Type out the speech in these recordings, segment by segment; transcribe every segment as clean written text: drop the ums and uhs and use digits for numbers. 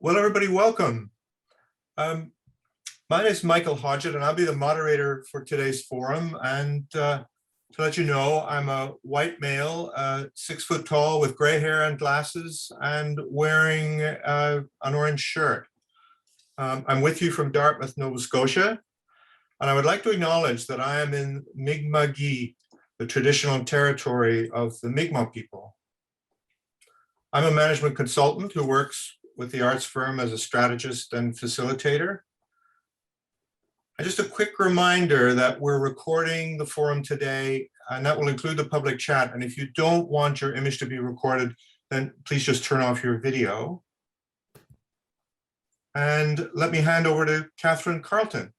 Well, everybody, welcome. My name is Michael Hodgett, and I'll be the moderator for today's forum. And to let you know, I'm a white male, 6 foot tall, with gray hair and glasses, and wearing an orange shirt. I'm with you from Dartmouth, Nova Scotia, and I would like to acknowledge that I am in Mi'kmaq, the traditional territory of the Mi'kmaq people. I'm a management consultant who works with the arts firm as a strategist and facilitator. And just a quick reminder that we're recording the forum today, and that will include the public chat. And if you don't want your image to be recorded, then please just turn off your video. And let me hand over to Catherine Carlton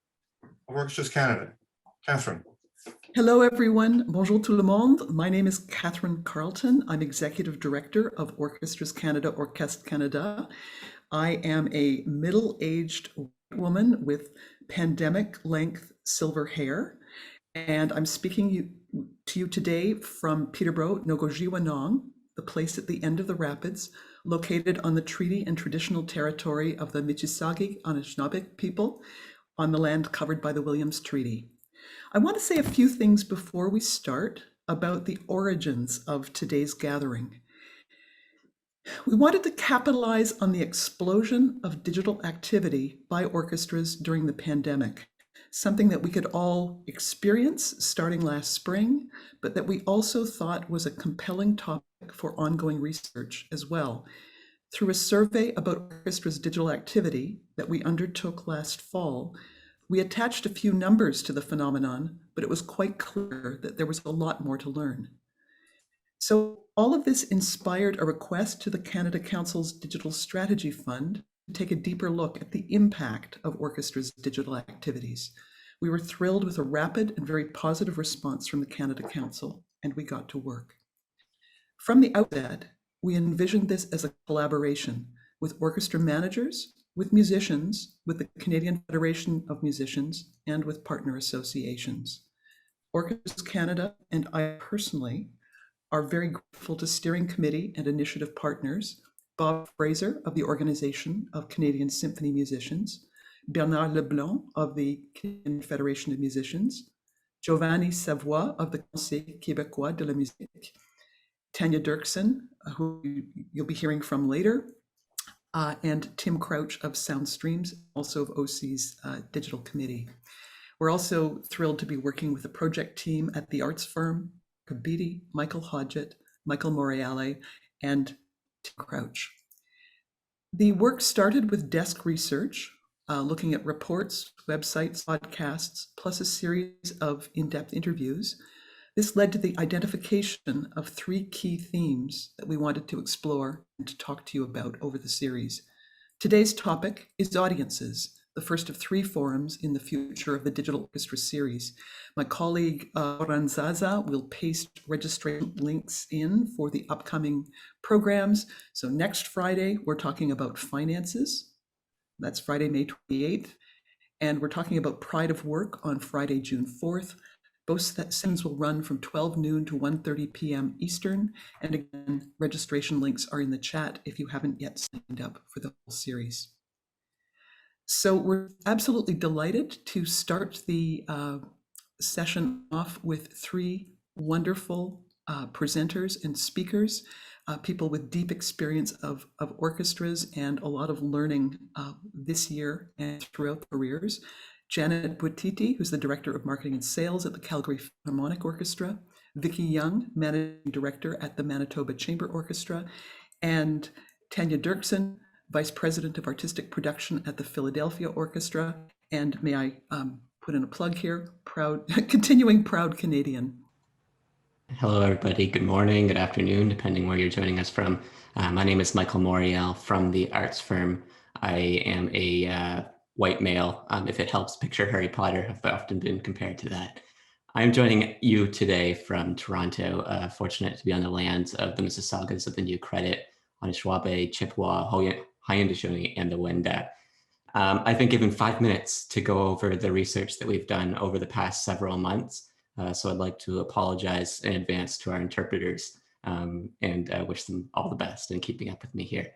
of Orchestras Canada. Catherine. Hello, everyone. Bonjour tout le monde. My name is Catherine Carlton. I'm Executive Director of Orchestras Canada, Orchestra Canada. I am a middle-aged woman with pandemic-length silver hair, and I'm speaking to you today from Peterborough, Nogojiwanong, the place at the end of the rapids, located on the treaty and traditional territory of the Michisagi Anishinaabe people on the land covered by the Williams Treaty. I want to say a few things before we start about the origins of today's gathering. We wanted to capitalize on the explosion of digital activity by orchestras during the pandemic, something that we could all experience starting last spring, but that we also thought was a compelling topic for ongoing research as well. Through a survey about orchestras' digital activity that we undertook last fall, we attached a few numbers to the phenomenon, but it was quite clear that there was a lot more to learn. So all of this inspired a request to the Canada Council's Digital Strategy Fund to take a deeper look at the impact of orchestras' digital activities. We were thrilled with a rapid and very positive response from the Canada Council, and we got to work. From the outset, we envisioned this as a collaboration with orchestra managers, with musicians, with the Canadian Federation of Musicians, and with partner associations. Orchestras Canada and I personally are very grateful to steering committee and initiative partners, Bob Fraser of the Organization of Canadian Symphony Musicians, Bernard Leblanc of the Canadian Federation of Musicians, Giovanni Savoie of the Conseil Québécois de la Musique, Tanya Dirksen, who you'll be hearing from later, and Tim Crouch of Sound Streams, also of OC's digital committee. We're also thrilled to be working with the project team at the arts firm, Kabiti, Michael Hodgett, Michael Moriale, and Tim Crouch. The work started with desk research, looking at reports, websites, podcasts, plus a series of in-depth interviews. This led to the identification of 3 key themes that we wanted to explore and to talk to you about over the series. Today's topic is audiences, the first of 3 forums in the future of the Digital Orchestra series. My colleague Oranzaza will paste registration links in for the upcoming programs. So next Friday, we're talking about finances. That's Friday, May 28th. And we're talking about Pride of Work on Friday, June 4th. Both sessions will run from 12 noon to 1:30 p.m. Eastern. And again, registration links are in the chat if you haven't yet signed up for the whole series. So we're absolutely delighted to start the session off with 3 wonderful presenters and speakers, people with deep experience of orchestras and a lot of learning this year and throughout their careers. Janet Butiti, who's the Director of Marketing and Sales at the Calgary Philharmonic Orchestra, Vicky Young, Managing Director at the Manitoba Chamber Orchestra, and Tanya Dirksen, Vice President of Artistic Production at the Philadelphia Orchestra, and may I put in a plug here, continuing proud Canadian. Hello, everybody. Good morning, good afternoon, depending where you're joining us from. My name is Michael Morial from the arts firm. I am a white male. If it helps picture Harry Potter, I've often been compared to that. I'm joining you today from Toronto, fortunate to be on the lands of the Mississaugas of the New Credit, Anishinaabe, Chippewa, Haudenosaunee, and the Wendat. I've been given 5 minutes to go over the research that we've done over the past several months. So I'd like to apologize in advance to our interpreters and wish them all the best in keeping up with me here.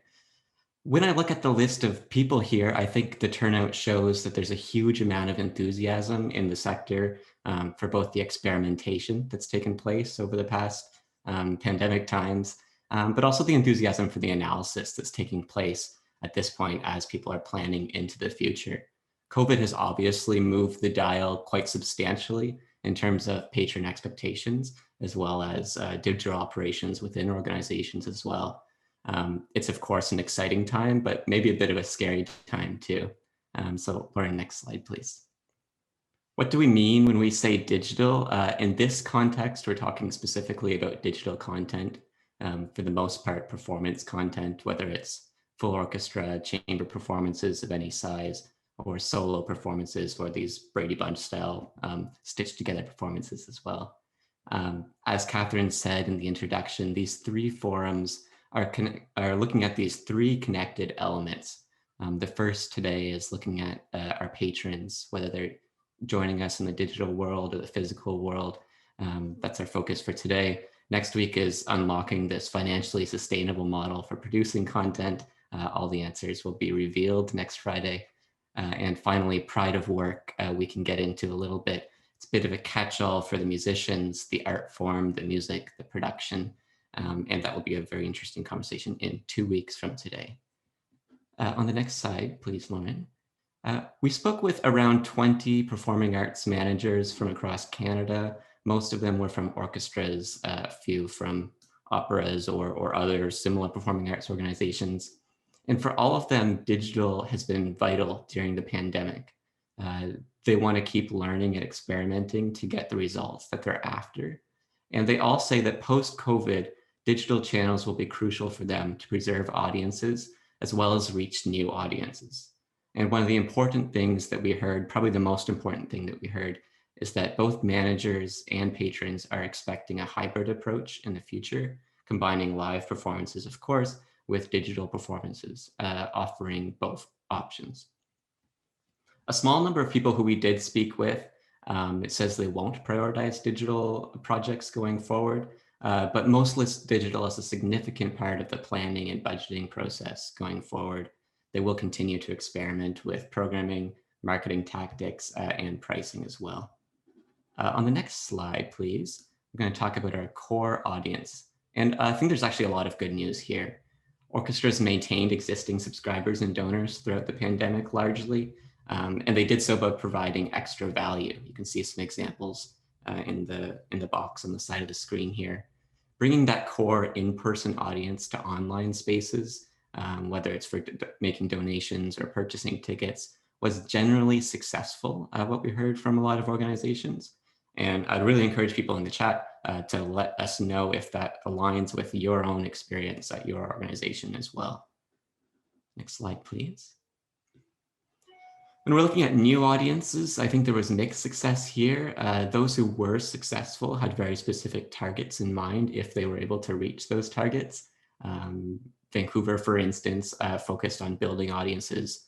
When I look at the list of people here, I think the turnout shows that there's a huge amount of enthusiasm in the sector for both the experimentation that's taken place over the past pandemic times, but also the enthusiasm for the analysis that's taking place at this point as people are planning into the future. COVID has obviously moved the dial quite substantially in terms of patron expectations, as well as digital operations within organizations as well. It's of course an exciting time, but maybe a bit of a scary time too. So Lauren, next slide, please. What do we mean when we say digital? In this context, we're talking specifically about digital content, for the most part, performance content, whether it's full orchestra, chamber performances of any size, or solo performances, or these Brady Bunch style stitched together performances as well. As Catherine said in the introduction, these three forums are looking at these three connected elements. The first today is looking at our patrons, whether they're joining us in the digital world or the physical world. That's our focus for today. Next week is unlocking this financially sustainable model for producing content. All the answers will be revealed next Friday. And finally, pride of work, we can get into a little bit. It's a bit of a catch-all for the musicians, the art form, the music, the production. And that will be a very interesting conversation in 2 weeks from today. On the next slide, please, Lauren. We spoke with around 20 performing arts managers from across Canada. Most of them were from orchestras, a few from operas or other similar performing arts organizations. And for all of them, digital has been vital during the pandemic. They want to keep learning and experimenting to get the results that they're after. And they all say that post-COVID, digital channels will be crucial for them to preserve audiences as well as reach new audiences. And one of the important things that we heard, probably the most important thing that we heard, is that both managers and patrons are expecting a hybrid approach in the future, combining live performances, of course, with digital performances, offering both options. A small number of people who we did speak with, it says they won't prioritize digital projects going forward, but most list digital as a significant part of the planning and budgeting process going forward. They will continue to experiment with programming, marketing tactics, and pricing as well. On the next slide, please, we're going to talk about our core audience. And I think there's actually a lot of good news here. Orchestras maintained existing subscribers and donors throughout the pandemic largely, and they did so by providing extra value. You can see some examples in the box on the side of the screen here. Bringing that core in-person audience to online spaces, whether it's for making donations or purchasing tickets, was generally successful, what we heard from a lot of organizations. And I'd really encourage people in the chat to let us know if that aligns with your own experience at your organization as well. Next slide, please. When we're looking at new audiences, I think there was mixed success here. Those who were successful had very specific targets in mind if they were able to reach those targets. Vancouver, for instance, focused on building audiences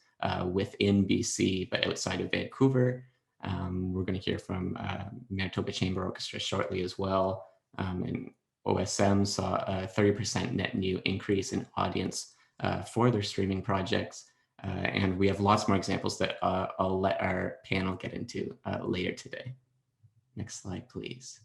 within BC, but outside of Vancouver. We're going to hear from Manitoba Chamber Orchestra shortly as well. And OSM saw a 30% net new increase in audience for their streaming projects. And we have lots more examples that I'll let our panel get into later today. Next slide, please.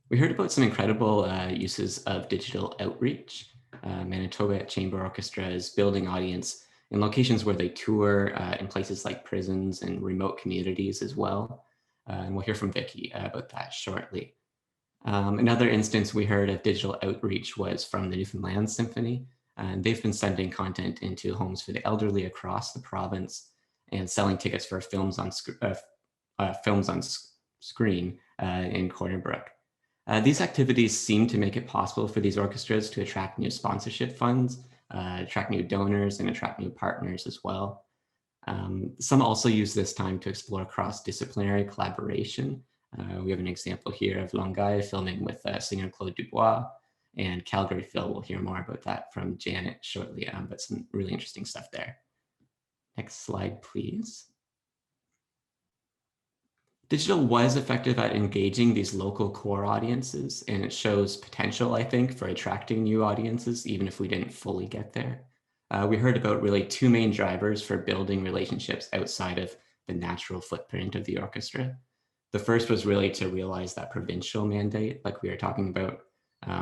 We heard about some incredible uses of digital outreach. Manitoba Chamber Orchestra is building audience in locations where they tour, in places like prisons and remote communities as well. And we'll hear from Vicky about that shortly. Another instance we heard of digital outreach was from the Newfoundland Symphony. And they've been sending content into homes for the elderly across the province and selling tickets for films on screen in Corner Brook. These activities seem to make it possible for these orchestras to attract new sponsorship funds, attract new donors, and attract new partners as well. Some also use this time to explore cross-disciplinary collaboration. We have an example here of Longueuil filming with singer Claude Dubois, and Calgary Phil. We'll hear more about that from Janet shortly, but some really interesting stuff there. Next slide, please. Digital was effective at engaging these local core audiences, and it shows potential, I think, for attracting new audiences, even if we didn't fully get there. We heard about really two main drivers for building relationships outside of the natural footprint of the orchestra. The first was really to realize that provincial mandate, like we were talking about.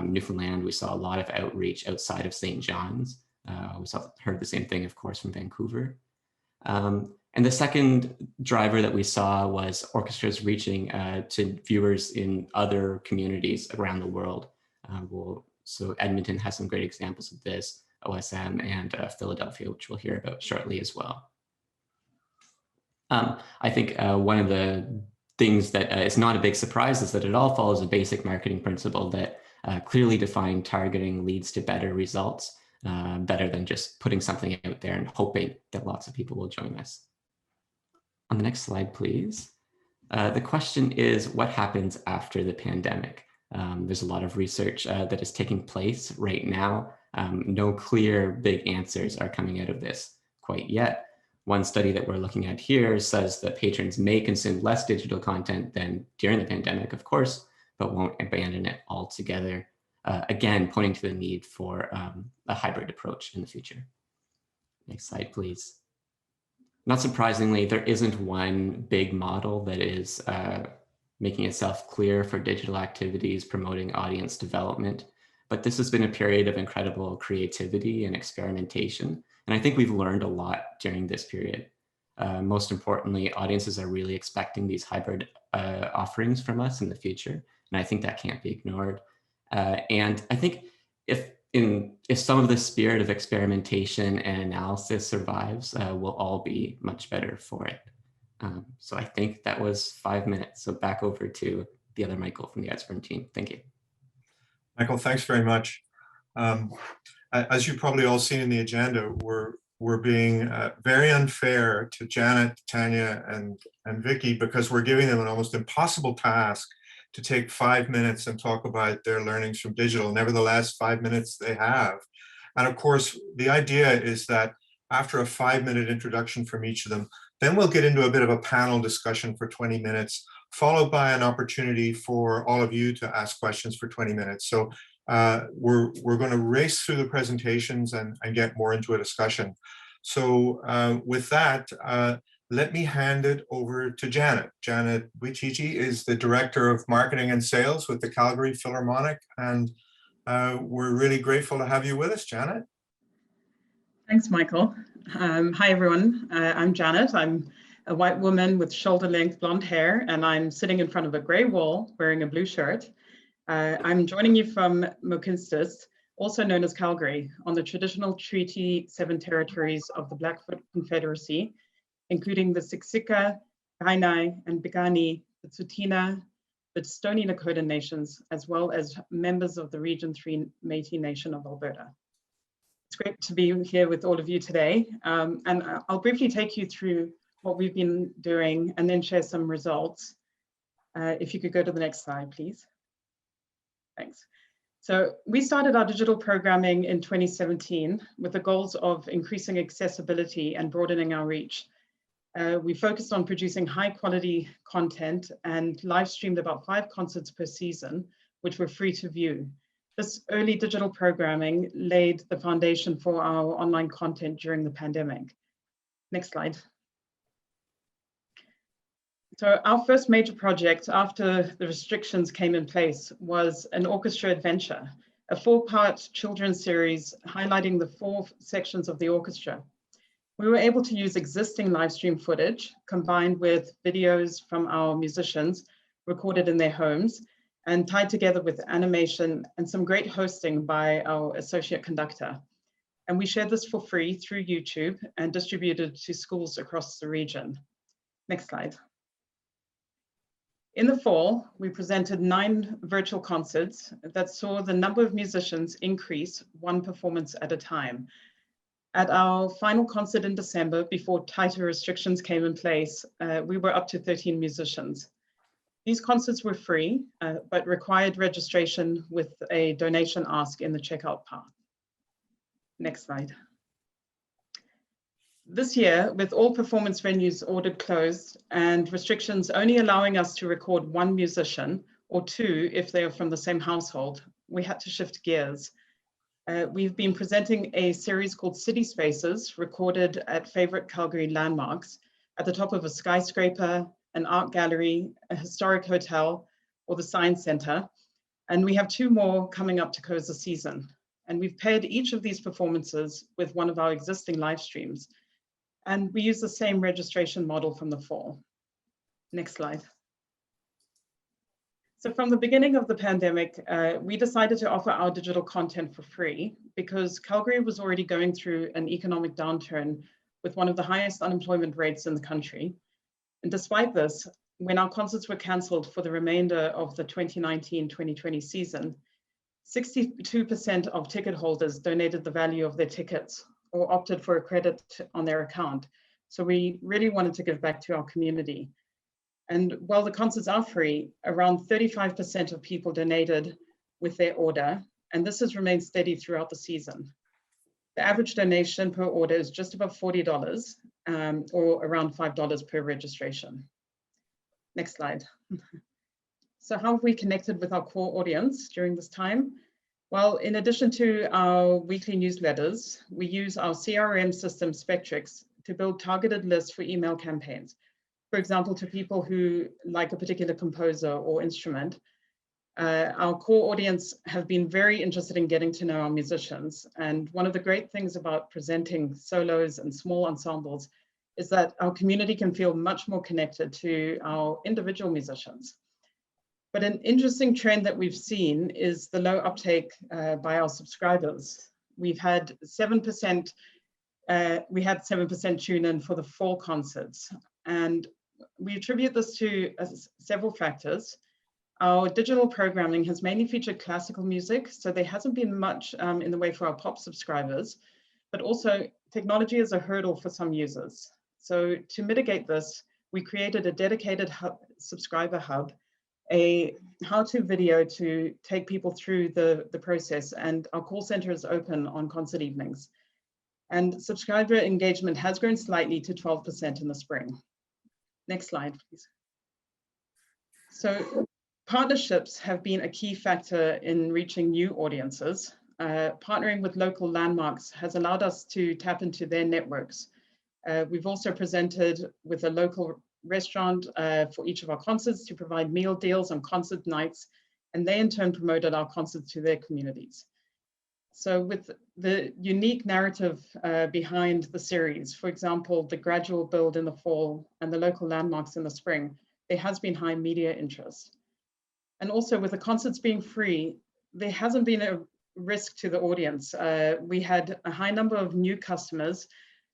Newfoundland, we saw a lot of outreach outside of St. John's. Heard the same thing, of course, from Vancouver. And the second driver that we saw was orchestras reaching to viewers in other communities around the world. So Edmonton has some great examples of this, OSM and Philadelphia, which we'll hear about shortly as well. I think one of the things that is not a big surprise is that it all follows a basic marketing principle that clearly defined targeting leads to better results, better than just putting something out there and hoping that lots of people will join us. On the next slide, please. The question is, what happens after the pandemic? There's a lot of research that is taking place right now. No clear big answers are coming out of this quite yet. One study that we're looking at here says that patrons may consume less digital content than during the pandemic, of course, but won't abandon it altogether. Again, pointing to the need for a hybrid approach in the future. Next slide, please. Not surprisingly, there isn't one big model that is making itself clear for digital activities, promoting audience development. But this has been a period of incredible creativity and experimentation. And I think we've learned a lot during this period. Most importantly, audiences are really expecting these hybrid offerings from us in the future. And I think that can't be ignored. And I think if some of the spirit of experimentation and analysis survives, we'll all be much better for it. So I think that was 5 minutes. So back over to the other Michael from the Arts Firm team. Thank you. Michael, thanks very much. As you've probably all seen in the agenda, we're being very unfair to Janet, Tanya, and Vicky, because we're giving them an almost impossible task to take 5 minutes and talk about their learnings from digital. Nevertheless, 5 minutes they have. And of course, the idea is that after a 5-minute introduction from each of them, then we'll get into a bit of a panel discussion for 20 minutes, followed by an opportunity for all of you to ask questions for 20 minutes. So we're going to race through the presentations and get more into a discussion. So with that, let me hand it over to Janet. Janet Wichiji is the Director of Marketing and Sales with the Calgary Philharmonic, and we're really grateful to have you with us, Janet. Thanks, Michael. Hi, everyone. I'm Janet. I'm a white woman with shoulder-length blonde hair, and I'm sitting in front of a gray wall wearing a blue shirt. I'm joining you from Mohkinstsis, also known as Calgary, on the traditional Treaty 7 territories of the Blackfoot Confederacy, including the Siksika, Kainai, and Piikani, the Tsuut'ina, the Stoney Nakoda nations, as well as members of the Region 3 Métis Nation of Alberta. It's great to be here with all of you today, and I'll briefly take you through what we've been doing and then share some results. If you could go to the next slide, please. Thanks. So we started our digital programming in 2017 with the goals of increasing accessibility and broadening our reach. We focused on producing high quality content and live streamed about 5 concerts per season, which were free to view. This early digital programming laid the foundation for our online content during the pandemic. Next slide. So our first major project after the restrictions came in place was an Orchestra Adventure, a 4-part children's series highlighting the 4 sections of the orchestra. We were able to use existing live stream footage combined with videos from our musicians recorded in their homes and tied together with animation and some great hosting by our associate conductor. And we shared this for free through YouTube and distributed to schools across the region. Next slide. In the fall, we presented 9 virtual concerts that saw the number of musicians increase 1 performance at a time. At our final concert in December, before tighter restrictions came in place, we were up to 13 musicians. These concerts were free, but required registration with a donation ask in the checkout path. Next slide. This year, with all performance venues ordered closed and restrictions only allowing us to record one musician or two if they are from the same household, we had to shift gears. We've been presenting a series called City Spaces, recorded at favorite Calgary landmarks at the top of a skyscraper, an art gallery, a historic hotel, or the Science Center. And we have two more coming up to close the season. And we've paired each of these performances with one of our existing live streams. And we use the same registration model from the fall. Next slide. So from the beginning of the pandemic, we decided to offer our digital content for free because Calgary was already going through an economic downturn with one of the highest unemployment rates in the country. And despite this, when our concerts were canceled for the remainder of the 2019-2020 season, 62% of ticket holders donated the value of their tickets or opted for a credit on their account. So we really wanted to give back to our community. And while the concerts are free, around 35% of people donated with their order, and this has remained steady throughout the season. The average donation per order is just above $40, or around $5 per registration. Next slide. So how have we connected with our core audience during this time? Well, in addition to our weekly newsletters, we use our CRM system Spectrix to build targeted lists for email campaigns. For example, to people who like a particular composer or instrument. Our core audience have been very interested in getting to know our musicians. And one of the great things about presenting solos and small ensembles is that our community can feel much more connected to our individual musicians. But an interesting trend that we've seen is the low uptake by our subscribers. We've had 7%, we had 7% tune in for the fall concerts. And we attribute this to several factors. Our digital programming has mainly featured classical music, so there hasn't been much in the way for our pop subscribers, but also technology is a hurdle for some users. So to mitigate this, we created a dedicated subscriber hub, a how-to video to take people through the process, and our call center is open on concert evenings. And subscriber engagement has grown slightly to 12% in the spring. Next slide, please. So partnerships have been a key factor in reaching new audiences. Partnering with local landmarks has allowed us to tap into their networks. We've also presented with a local restaurant for each of our concerts to provide meal deals on concert nights, and they in turn promoted our concerts to their communities. So with the unique narrative behind the series, for example, the gradual build in the fall and the local landmarks in the spring, there has been high media interest. And also with the concerts being free, there hasn't been a risk to the audience. We had a high number of new customers,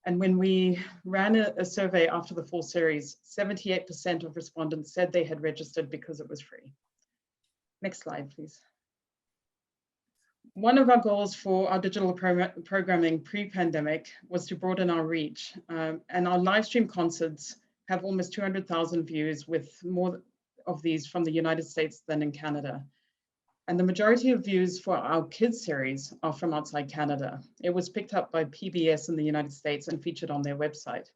and when we ran a survey after the fall series, 78% of respondents said they had registered because it was free. Next slide, please. One of our goals for our digital programming pre-pandemic was to broaden our reach, and our live stream concerts have almost 200,000 views, with more of these from the United States than in Canada. And the majority of views for our kids series are from outside Canada. It was picked up by PBS in the United States and featured on their website.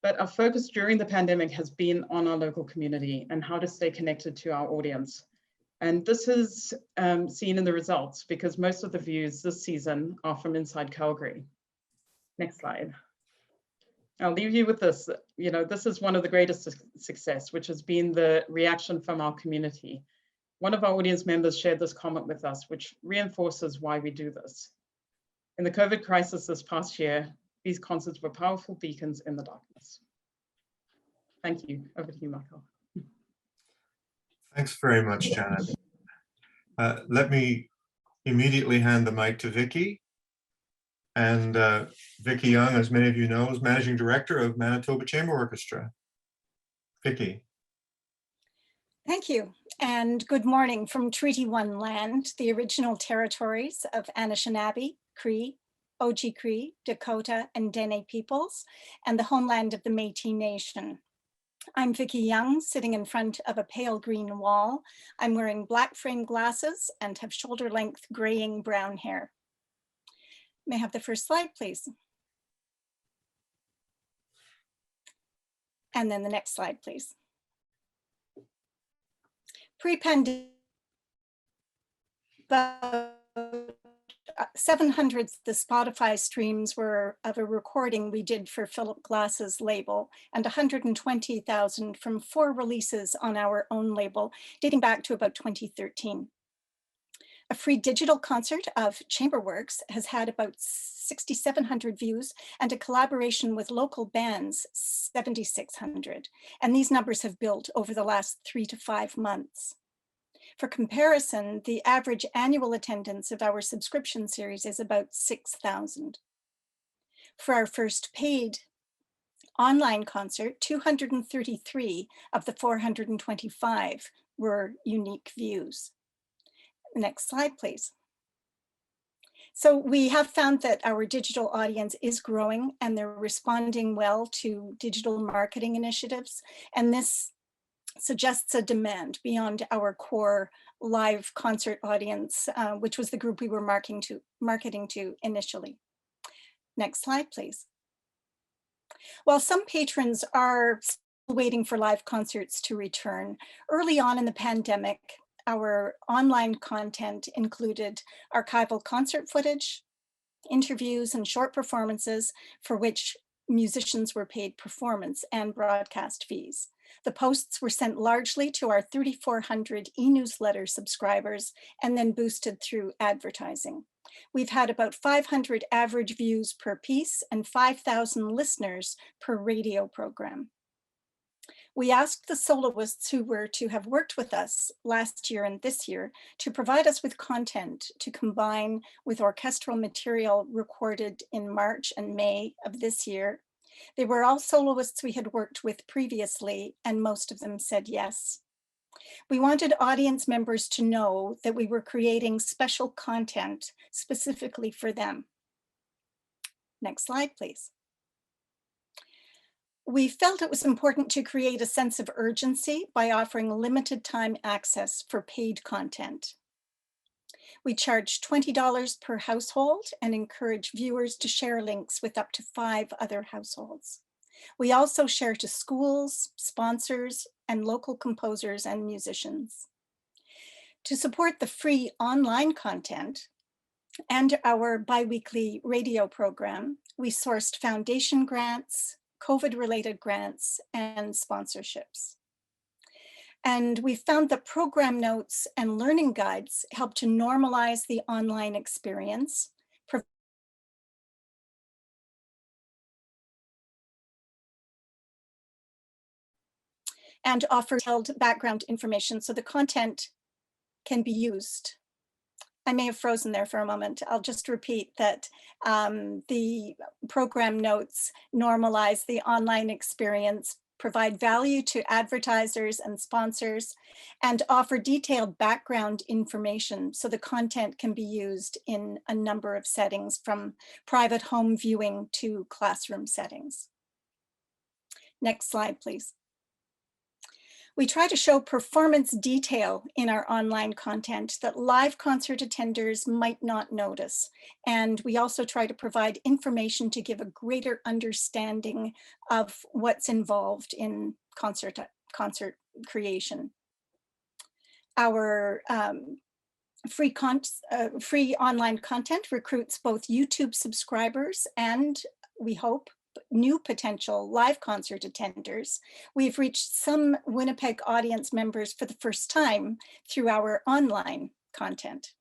But our focus during the pandemic has been on our local community and how to stay connected to our audience. And this is seen in the results because most of the views this season are from inside Calgary. Next slide. I'll leave you with this. You know, this is one of the greatest success, which has been the reaction from our community. One of our audience members shared this comment with us, which reinforces why we do this. In the COVID crisis this past year, these concerts were powerful beacons in the darkness. Thank you. Over to you, Michael. Thanks very much, Janet. Let me immediately hand the mic to Vicky. And Vicky Young, as many of you know, is Managing Director of Manitoba Chamber Orchestra. Vicky. Thank you, and good morning from Treaty 1 land, the original territories of Anishinaabe, Cree, Oji-Cree, Dakota, and Dene peoples, and the homeland of the Métis Nation. I'm Vicky Young, sitting in front of a pale green wall. I'm wearing black frame glasses and have shoulder-length graying brown hair. May I have the first slide, please? And then the next slide, please. Pre-pandemic, about 700 the Spotify streams were of a recording we did for Philip Glass's label, and 120,000 from 4 releases on our own label, dating back to about 2013. A free digital concert of Chamberworks has had about 6,700 views, and a collaboration with local bands, 7,600. And these numbers have built over the last 3 to 5 months. For comparison, the average annual attendance of our subscription series is about 6,000. For our first paid online concert, 233 of the 425 were unique views. Next slide, please. So we have found that our digital audience is growing and they're responding well to digital marketing initiatives. And this suggests a demand beyond our core live concert audience, which was the group we were marketing to initially. Next slide, please. While some patrons are still waiting for live concerts to return, early on in the pandemic, our online content included archival concert footage, interviews, and short performances for which musicians were paid performance and broadcast fees. The posts were sent largely to our 3,400 e-newsletter subscribers and then boosted through advertising. We've had about 500 average views per piece and 5,000 listeners per radio program. We asked the soloists who were to have worked with us last year and this year to provide us with content to combine with orchestral material recorded in March and May of this year. They were all soloists we had worked with previously, and most of them said yes. We wanted audience members to know that we were creating special content specifically for them. Next slide, please. We felt it was important to create a sense of urgency by offering limited time access for paid content. We charge $20 per household and encourage viewers to share links with up to 5 other households. We also share to schools, sponsors, and local composers and musicians. To support the free online content and our bi-weekly radio program, we sourced foundation grants, COVID-related grants, and sponsorships. And we found that program notes and learning guides help to normalize the online experience, and offer detailed background information so the content can be used. I may have frozen there for a moment. I'll just repeat that the program notes normalize the online experience, provide value to advertisers and sponsors, and offer detailed background information so the content can be used in a number of settings, from private home viewing to classroom settings. Next slide, please. We try to show performance detail in our online content that live concert attenders might not notice. And we also try to provide information to give a greater understanding of what's involved in concert creation. Our free online content recruits both YouTube subscribers and, we hope, new potential live concert attenders. We've reached some Winnipeg audience members for the first time through our online content.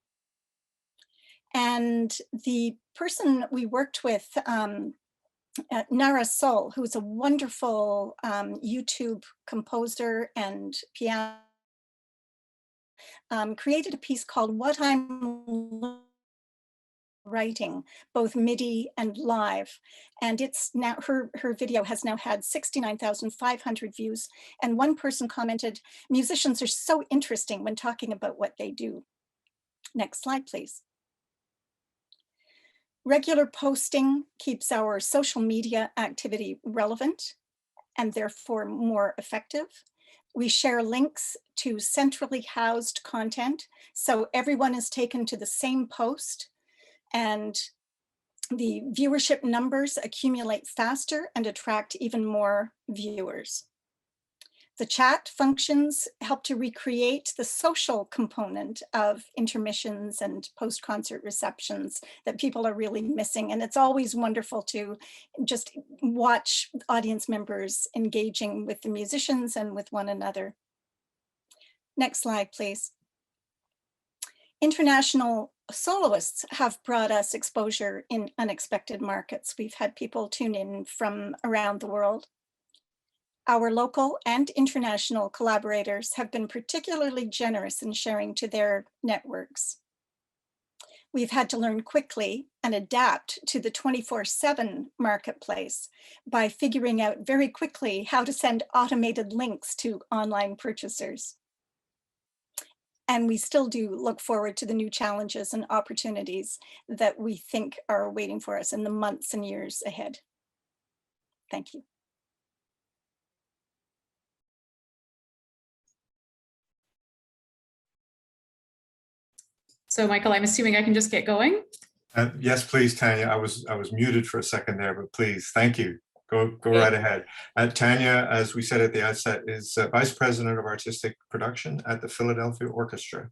And the person we worked with, Nara Sol, who's a wonderful YouTube composer and piano, created a piece called What I'm Writing, both MIDI and live, and it's now her video has now had 69,500 views, and one person commented, "Musicians are so interesting when talking about what they do." Next slide, please. Regular posting keeps our social media activity relevant and therefore more effective. We share links to centrally housed content, so everyone is taken to the same post. And the viewership numbers accumulate faster and attract even more viewers. The chat functions help to recreate the social component of intermissions and post-concert receptions that people are really missing. And it's always wonderful to just watch audience members engaging with the musicians and with one another. Next slide, please. International soloists have brought us exposure in unexpected markets. We've had people tune in from around the world. Our local and international collaborators have been particularly generous in sharing to their networks. We've had to learn quickly and adapt to the 24/7 marketplace by figuring out very quickly how to send automated links to online purchasers. And we still do look forward to the new challenges and opportunities that we think are waiting for us in the months and years ahead. Thank you. So Michael, I'm assuming I can just get going? Yes, please, Tanya. I was muted for a second there, but please, thank you. Go right ahead. Tanya, as we said at the outset, is Vice President of Artistic Production at the Philadelphia Orchestra.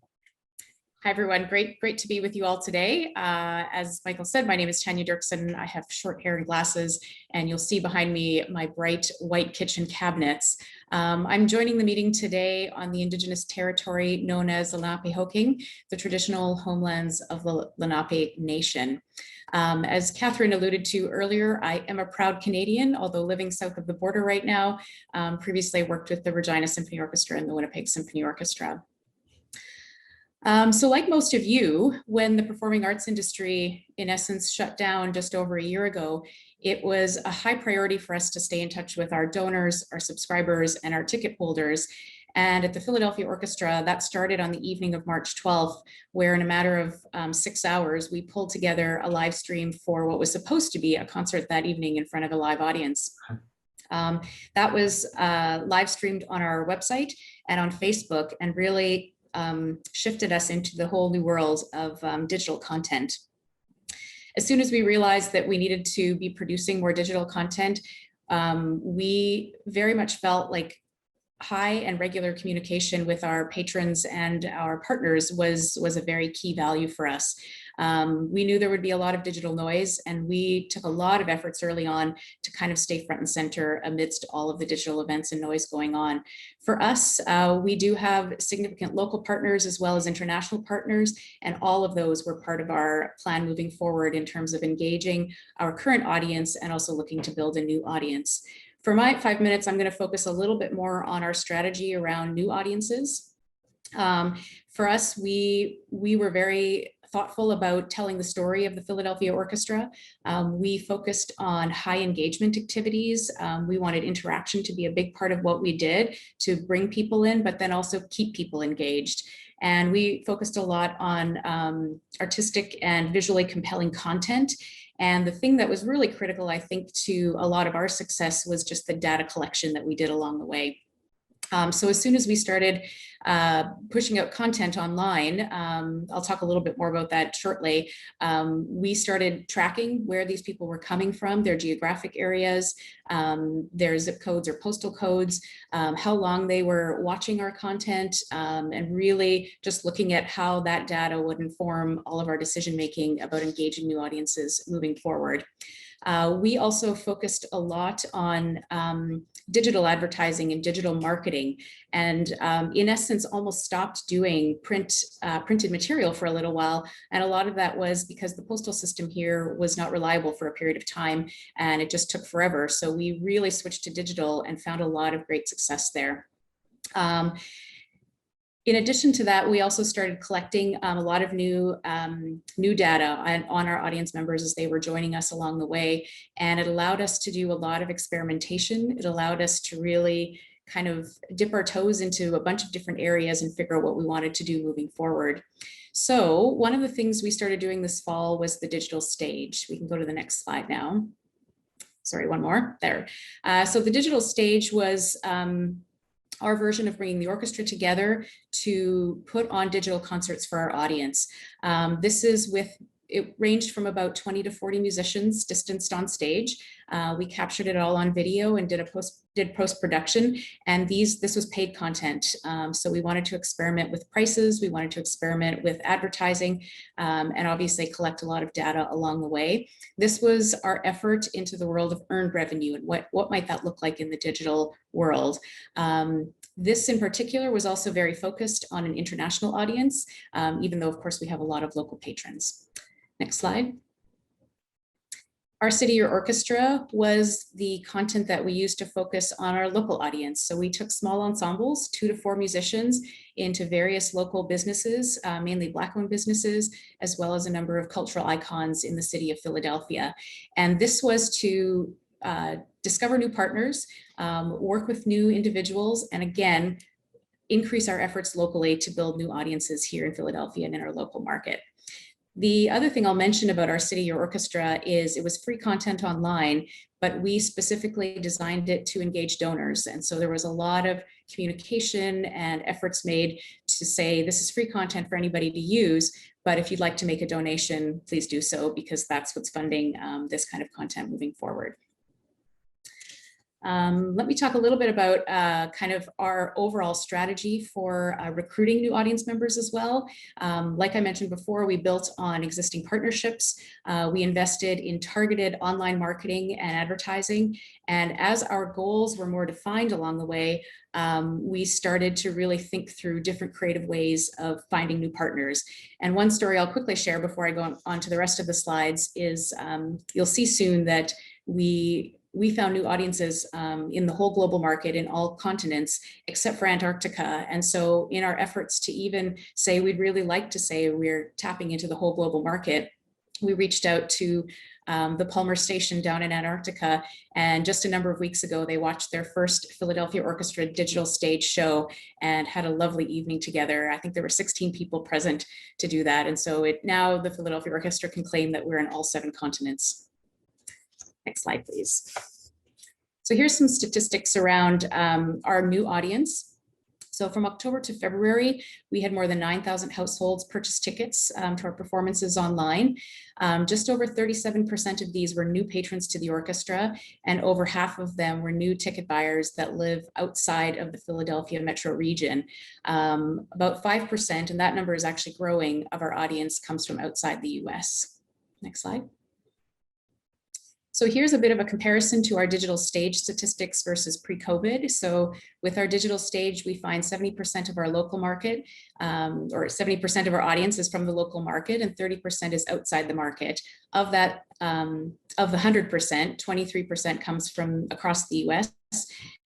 Hi, everyone. Great to be with you all today. As Michael said, my name is Tanya Dirksen. I have short hair and glasses, and you'll see behind me my bright white kitchen cabinets. I'm joining the meeting today on the Indigenous territory known as Lenape-Hoking, the traditional homelands of the Lenape Nation. As Catherine alluded to earlier, I am a proud Canadian, although living south of the border right now. Previously, I worked with the Regina Symphony Orchestra and the Winnipeg Symphony Orchestra. So like most of you, when the performing arts industry, in essence, shut down just over a year ago, it was a high priority for us to stay in touch with our donors, our subscribers, and our ticket holders. And at the Philadelphia Orchestra, that started on the evening of March 12th, where in a matter of 6 hours, we pulled together a live stream for what was supposed to be a concert that evening in front of a live audience. That was live streamed on our website and on Facebook, and really shifted us into the whole new world of digital content. As soon as we realized that we needed to be producing more digital content, we very much felt like high and regular communication with our patrons and our partners was a very key value for us. We knew there would be a lot of digital noise, and we took a lot of efforts early on to kind of stay front and center amidst all of the digital events and noise going on. For us, we do have significant local partners as well as international partners, and all of those were part of our plan moving forward in terms of engaging our current audience and also looking to build a new audience. For my 5 minutes, I'm going to focus a little bit more on our strategy around new audiences. For us, we were very thoughtful about telling the story of the Philadelphia Orchestra. We focused on high engagement activities. We wanted interaction to be a big part of what we did to bring people in, but then also keep people engaged. And we focused a lot on artistic and visually compelling content. And the thing that was really critical, I think, to a lot of our success was just the data collection that we did along the way. So as soon as we started pushing out content online, I'll talk a little bit more about that shortly, we started tracking where these people were coming from, their geographic areas, their zip codes or postal codes, how long they were watching our content, and really just looking at how that data would inform all of our decision-making about engaging new audiences moving forward. We also focused a lot on digital advertising and digital marketing, and in essence almost stopped doing printed material for a little while. And a lot of that was because the postal system here was not reliable for a period of time, and it just took forever. So we really switched to digital and found a lot of great success there. In addition to that, we also started collecting a lot of new data on our audience members as they were joining us along the way. And it allowed us to do a lot of experimentation. It allowed us to really kind of dip our toes into a bunch of different areas and figure out what we wanted to do moving forward. So one of the things we started doing this fall was the digital stage. We can go to the next slide now. Sorry, one more, there. So the digital stage was our version of bringing the orchestra together to put on digital concerts for our audience. This is with it ranged from about 20 to 40 musicians distanced on stage. We captured it all on video and did post-production, and this was paid content. So we wanted to experiment with prices, we wanted to experiment with advertising, and obviously collect a lot of data along the way. This was our effort into the world of earned revenue and what might that look like in the digital world. This in particular was also very focused on an international audience, even though of course we have a lot of local patrons. Next slide. Our City Your Orchestra was the content that we used to focus on our local audience. So we took small ensembles, 2 to 4 musicians, into various local businesses, mainly Black-owned businesses, as well as a number of cultural icons in the city of Philadelphia. And this was to discover new partners, work with new individuals, and again, increase our efforts locally to build new audiences here in Philadelphia and in our local market. The other thing I'll mention about our City Your Orchestra is it was free content online, but we specifically designed it to engage donors. And so there was a lot of communication and efforts made to say, this is free content for anybody to use, but if you'd like to make a donation, please do so, because that's what's funding this kind of content moving forward. Let me talk a little bit about kind of our overall strategy for recruiting new audience members as well. Like I mentioned before, we built on existing partnerships. We invested in targeted online marketing and advertising. And as our goals were more defined along the way, we started to really think through different creative ways of finding new partners. And one story I'll quickly share before I go on to the rest of the slides is you'll see soon that we found new audiences in the whole global market in all continents, except for Antarctica. And so in our efforts to even say, we'd really like to say we're tapping into the whole global market, we reached out to the Palmer Station down in Antarctica. And just a number of weeks ago, they watched their first Philadelphia Orchestra digital stage show and had a lovely evening together. I think there were 16 people present to do that. And so now the Philadelphia Orchestra can claim that we're in all 7 continents. Next slide, please. So here's some statistics around our new audience. So from October to February, we had more than 9,000 households purchase tickets to our performances online. Just over 37% of these were new patrons to the orchestra, and over half of them were new ticket buyers that live outside of the Philadelphia metro region. About 5%, and that number is actually growing, of our audience comes from outside the US. Next slide. So here's a bit of a comparison to our digital stage statistics versus pre-COVID. So with our digital stage, we find 70% of our local market, or 70% of our audience is from the local market, and 30% is outside the market. Of that, of the 100%, 23% comes from across the US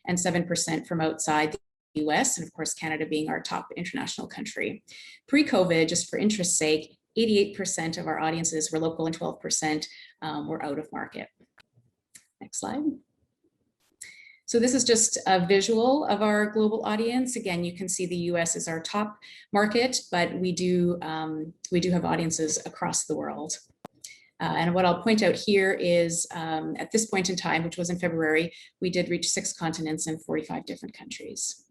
and 7% from outside the US, and of course, Canada being our top international country. Pre-COVID, just for interest's sake, 88% of our audiences were local and 12% were out of market. Next slide. So this is just a visual of our global audience. Again, you can see the US is our top market, but we do have audiences across the world. And what I'll point out here is at this point in time, which was in February, we did reach 6 continents and 45 different countries.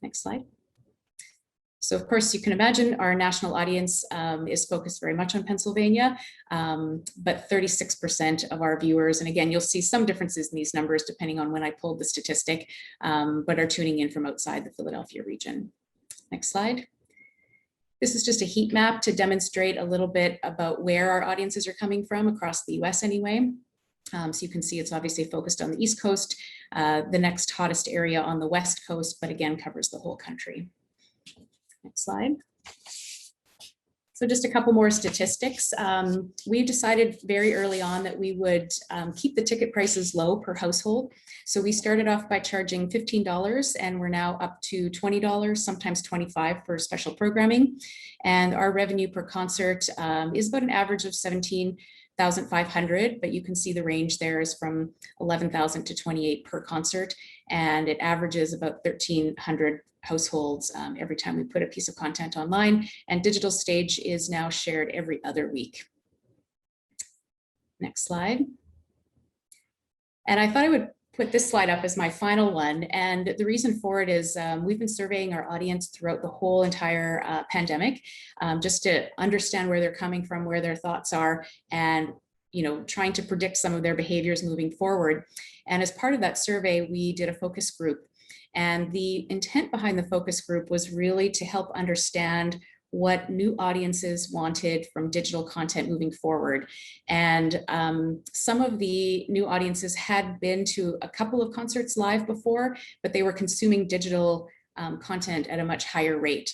Next slide. So of course, you can imagine our national audience is focused very much on Pennsylvania, but 36% of our viewers, and again, you'll see some differences in these numbers depending on when I pulled the statistic, but are tuning in from outside the Philadelphia region. Next slide. This is just a heat map to demonstrate a little bit about where our audiences are coming from across the US anyway. So you can see it's obviously focused on the East Coast, the next hottest area on the West Coast, but again, covers the whole country. Next slide. So just a couple more statistics. We decided very early on that we would keep the ticket prices low per household. So we started off by charging $15, and we're now up to $20, sometimes $25 for special programming. And our revenue per concert is about an average of $17,500, but you can see the range there is from $11,000 to $28,000 per concert, and it averages about 1,300 households every time we put a piece of content online, and digital stage is now shared every other week. Next slide. And I thought I would put this slide up as my final one. And the reason for it is we've been surveying our audience throughout the whole entire pandemic, just to understand where they're coming from, where their thoughts are, and trying to predict some of their behaviors moving forward. And as part of that survey, we did a focus group. And the intent behind the focus group was really to help understand what new audiences wanted from digital content moving forward. And some of the new audiences had been to a couple of concerts live before, but they were consuming digital content at a much higher rate.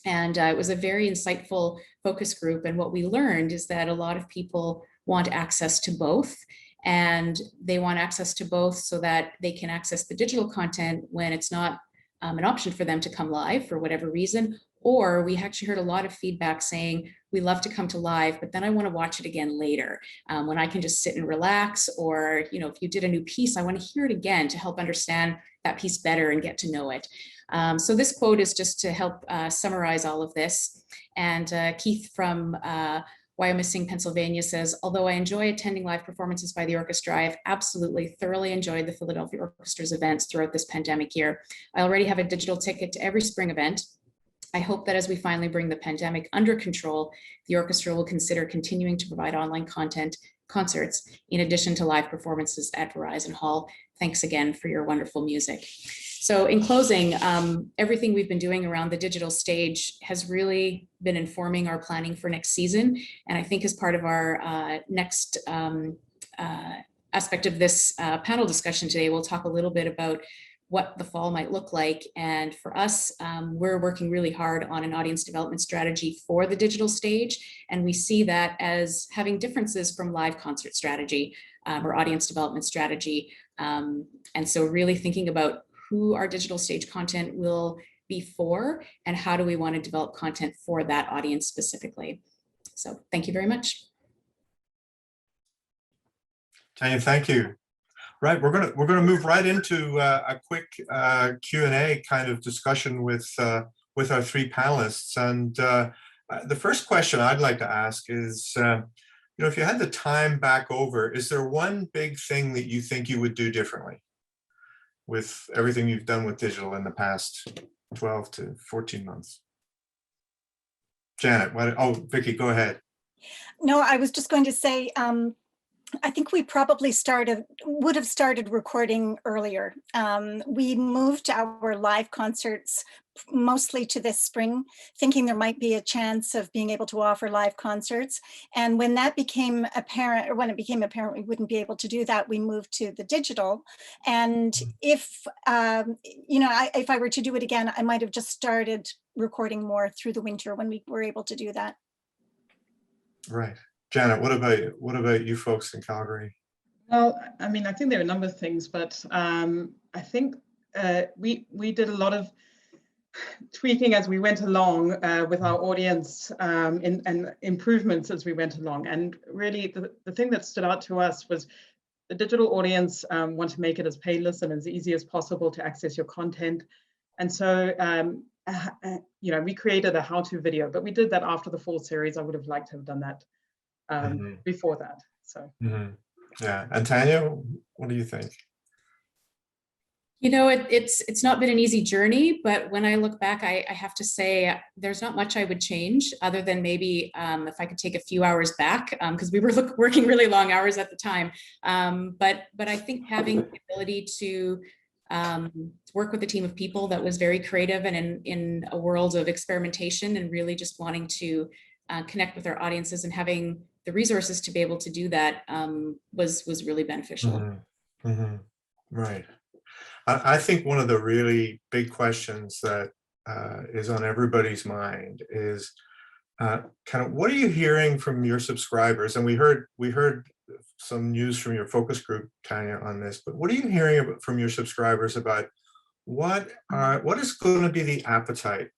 And it was a very insightful focus group. And what we learned is that a lot of people want access to both. And they want access to both so that they can access the digital content when it's not an option for them to come live for whatever reason. Or we actually heard a lot of feedback saying, we love to come to live, but then I want to watch it again later when I can just sit and relax. Or, if you did a new piece, I want to hear it again to help understand that piece better and get to know it. So this quote is just to help summarize all of this. And Keith from Wyomissing, Pennsylvania says, although I enjoy attending live performances by the orchestra, I have absolutely thoroughly enjoyed the Philadelphia Orchestra's events throughout this pandemic year. I already have a digital ticket to every spring event. I hope that as we finally bring the pandemic under control, the orchestra will consider continuing to provide online concerts, in addition to live performances at Verizon Hall. Thanks again for your wonderful music. So in closing, everything we've been doing around the digital stage has really been informing our planning for next season. And I think as part of our next aspect of this panel discussion today, we'll talk a little bit about what the fall might look like. And for us, we're working really hard on an audience development strategy for the digital stage. And we see that as having differences from live concert strategy or audience development strategy. And so really thinking about who our digital stage content will be for and how do we want to develop content for that audience specifically. So thank you very much. Tanya, thank you. Right, we're gonna move right into a quick Q&A kind of discussion with our three panelists. And the first question I'd like to ask is, if you had the time back over, is there one big thing that you think you would do differently with everything you've done with digital in the past 12 to 14 months? Janet, Vicky, go ahead. No, I was just going to say, I think we probably would have started recording earlier. We moved our live concerts mostly to this spring, thinking there might be a chance of being able to offer live concerts. And when that became apparent, or when it became apparent we wouldn't be able to do that, we moved to the digital. And if I were to do it again, I might have just started recording more through the winter when we were able to do that. Right. Janet, what about you folks in Calgary? Well, I mean, I think there are a number of things, but I think we did a lot of tweaking as we went along with our audience and improvements as we went along. And really, the thing that stood out to us was the digital audience want to make it as painless and as easy as possible to access your content. And so, we created a how-to video, but we did that after the fall series. I would have liked to have done that before that. So yeah. And Tanya, what do you think? It's not been an easy journey, but when I look back, I have to say there's not much I would change other than maybe if I could take a few hours back, because we were working really long hours at the time. But I think having the ability to work with a team of people that was very creative and in a world of experimentation and really just wanting to connect with our audiences and having the resources to be able to do that was really beneficial. Right. I think one of the really big questions that is on everybody's mind is kind of what are you hearing from your subscribers? And we heard some news from your focus group, Tanya, on this, but what are you hearing from your subscribers about what is going to be the appetite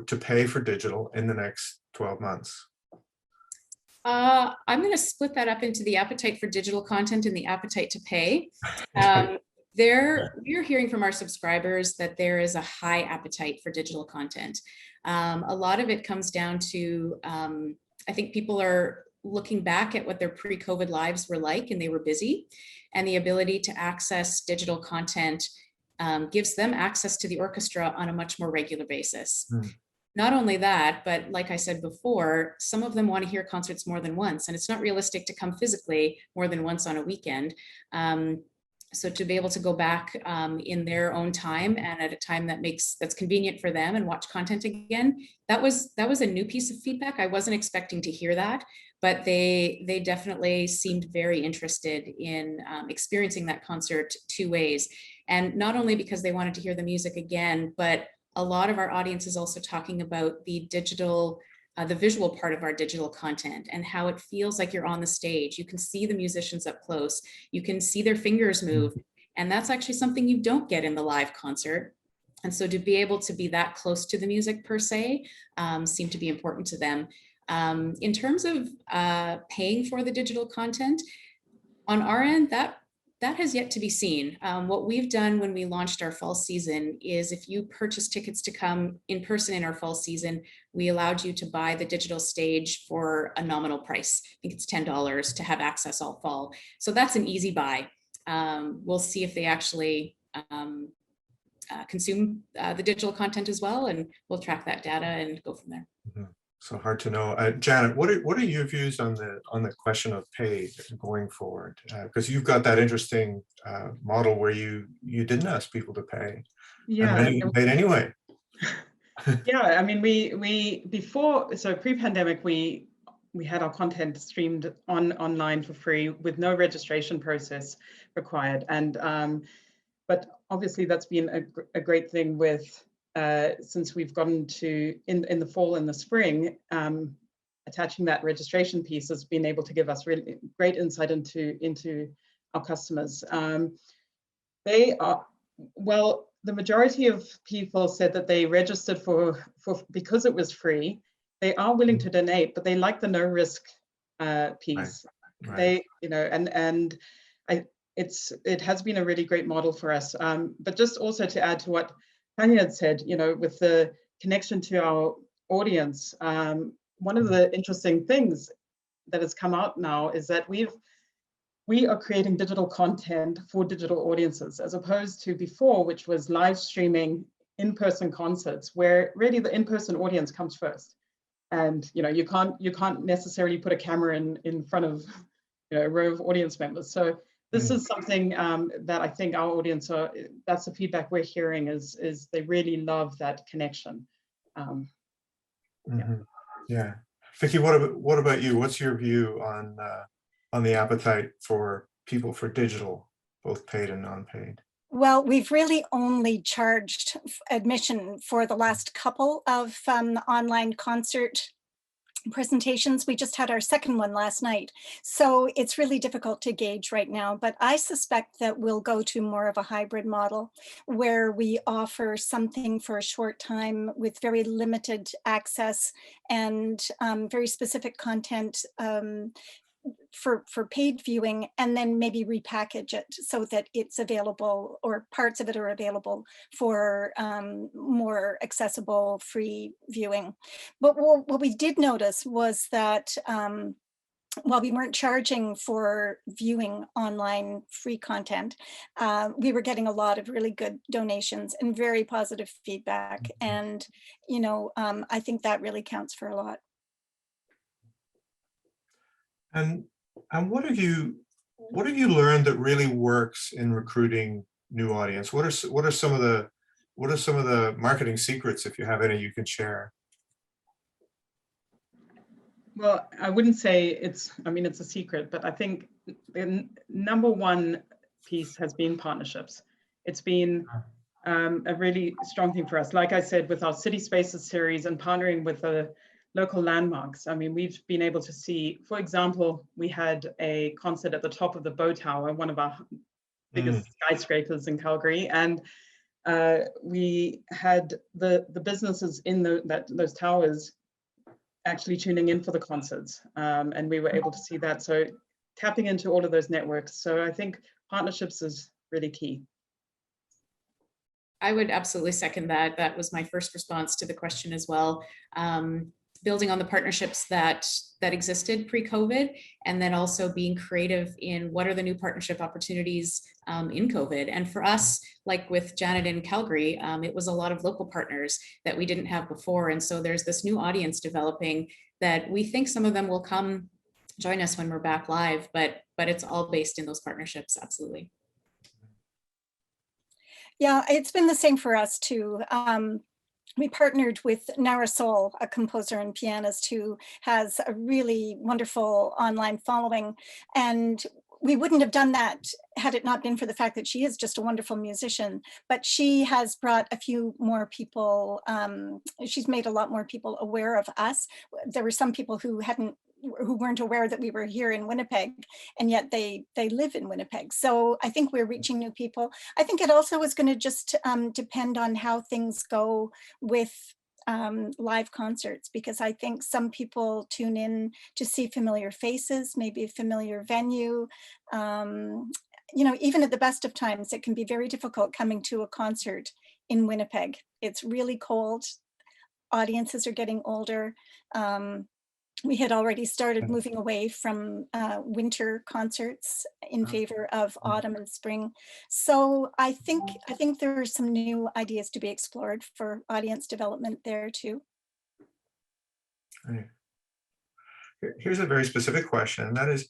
to pay for digital in the next 12 months? I'm going to split that up into the appetite for digital content and the appetite to pay. We're hearing from our subscribers that there is a high appetite for digital content. A lot of it comes down to, I think people are looking back at what their pre-COVID lives were like, and they were busy. and the ability to access digital content gives them access to the orchestra on a much more regular basis. Not only that, but like I said before, some of them want to hear concerts more than once, and it's not realistic to come physically more than once on a weekend. So to be able to go back in their own time and at a time that's convenient for them and watch content again, that was a new piece of feedback. I wasn't expecting to hear that, but they definitely seemed very interested in experiencing that concert two ways. And not only because they wanted to hear the music again, but a lot of our audience is also talking about the digital, the visual part of our digital content and how it feels like you're on the stage. You can see the musicians up close. You can see their fingers move. And that's actually something you don't get in the live concert. And so to be able to be that close to the music per se seemed to be important to them. In terms of paying for the digital content, on our end, that has yet to be seen. What we've done when we launched our fall season is if you purchase tickets to come in person in our fall season, we allowed you to buy the digital stage for a nominal price. I think it's $10 to have access all fall. So that's an easy buy. We'll see if they actually consume the digital content as well, and we'll track that data and go from there. So hard to know. Janet, what are your views on the question of paid going forward? Because you've got that interesting model where you didn't ask people to pay. Yeah, and you paid anyway. Yeah, I mean, we before, so pre-pandemic, we had our content streamed online for free with no registration process required, and but obviously that's been a great thing with. Since we've gotten to in the fall and the spring, attaching that registration piece has been able to give us really great insight into our customers. They are, well, the majority of people said that they registered for because it was free. They are willing to donate, but they like the no risk piece. Right. They, you know, and it has been a really great model for us. But just also to add to what Tanya had said, you know, with the connection to our audience, one of the interesting things that has come out now is that we are creating digital content for digital audiences, as opposed to before, which was live streaming in-person concerts, where really the in-person audience comes first. And you know, you can't necessarily put a camera in front of, you know, a row of audience members. So this is something that I think our audience that's the feedback we're hearing is they really love that connection. Yeah. Vicky, what about you? What's your view on the appetite for people for digital, both paid and non-paid? Well, we've really only charged admission for the last couple of online concert presentations. We just had our second one last night. So it's really difficult to gauge right now, but I suspect that we'll go to more of a hybrid model where we offer something for a short time with very limited access and very specific content for paid viewing, and then maybe repackage it so that it's available, or parts of it are available for more accessible free viewing. But what we did notice was that while we weren't charging for viewing online free content, we were getting a lot of really good donations and very positive feedback. And, you know, I think that really counts for a lot. And what have you learned that really works in recruiting new audience? What are some of the marketing secrets, if you have any, you can share? Well, I wouldn't say it's a secret, but I think the number one piece has been partnerships. It's been a really strong thing for us. Like I said, with our City Spaces series and partnering with the local landmarks. I mean, we've been able to see, for example, we had a concert at the top of the Bow Tower, one of our biggest skyscrapers in Calgary, and we had the businesses in those towers actually tuning in for the concerts, and we were able to see that. So tapping into all of those networks. So I think partnerships is really key. I would absolutely second that. That was my first response to the question as well. building on the partnerships that existed pre-COVID, and then also being creative in what are the new partnership opportunities in COVID. And for us, like with Janet in Calgary, it was a lot of local partners that we didn't have before. And so there's this new audience developing that we think some of them will come join us when we're back live, but it's all based in those partnerships. Absolutely. Yeah, it's been the same for us too. We partnered with Nara Sol, a composer and pianist who has a really wonderful online following. And we wouldn't have done that had it not been for the fact that she is just a wonderful musician. But she has brought a few more people, she's made a lot more people aware of us. There were some people who weren't aware that we were here in Winnipeg, and yet they live in Winnipeg. So I think we're reaching new people. I think it also is going to just depend on how things go with live concerts, because I think some people tune in to see familiar faces, maybe a familiar venue. Even at the best of times, it can be very difficult coming to a concert in Winnipeg. It's really cold. Audiences are getting older. We had already started moving away from winter concerts in favor of autumn and spring. So I think there are some new ideas to be explored for audience development there too. Right. Here's a very specific question, and that is,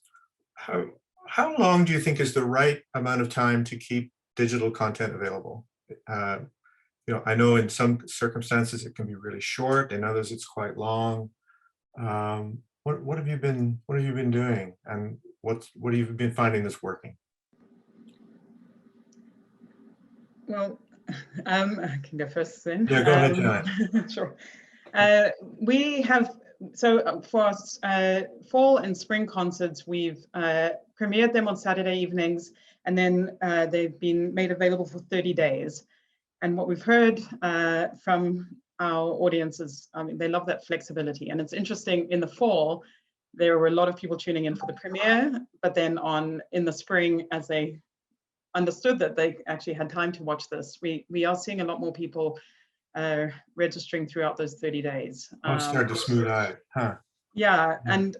how long do you think is the right amount of time to keep digital content available? I know in some circumstances it can be really short, in others it's quite long. What have you been doing, and what have you been finding that's working? Well, I can go first then. Yeah, go ahead, Janet. Sure. We have, so for us, fall and spring concerts, we've premiered them on Saturday evenings, and then they've been made available for 30 days. And what we've heard from our audiences, they love that flexibility. And it's interesting, in the fall, there were a lot of people tuning in for the premiere, but then in the spring, as they understood that they actually had time to watch this, we are seeing a lot more people registering throughout those 30 days. Started to smooth out, huh? Yeah, and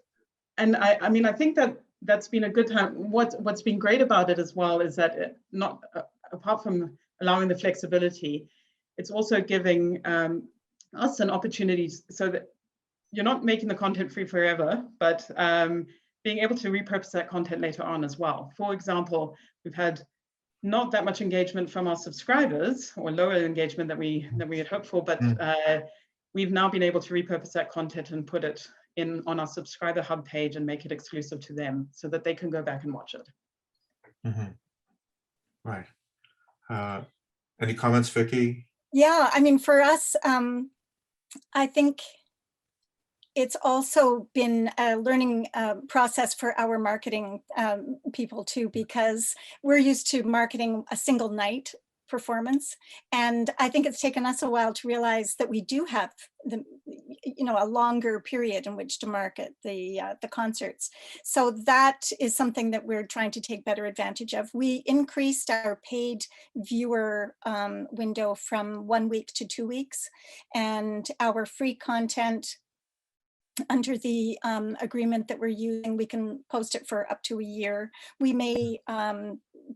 I think that's been a good time. What's been great about it as well is that apart from allowing the flexibility, it's also giving us an opportunity so that you're not making the content free forever, but being able to repurpose that content later on as well. For example, we've had not that much engagement from our subscribers, or lower engagement that we had hoped for, but we've now been able to repurpose that content and put it on our subscriber hub page and make it exclusive to them so that they can go back and watch it. Mm-hmm. Right. Any comments, Vicky? Yeah, for us, I think it's also been a learning process for our marketing people too, because we're used to marketing a single night performance. And I think it's taken us a while to realize that we do have a longer period in which to market the concerts. So that is something that we're trying to take better advantage of. We increased our paid viewer window from 1 week to 2 weeks, and our free content, under the agreement that we're using, we can post it for up to a year. We may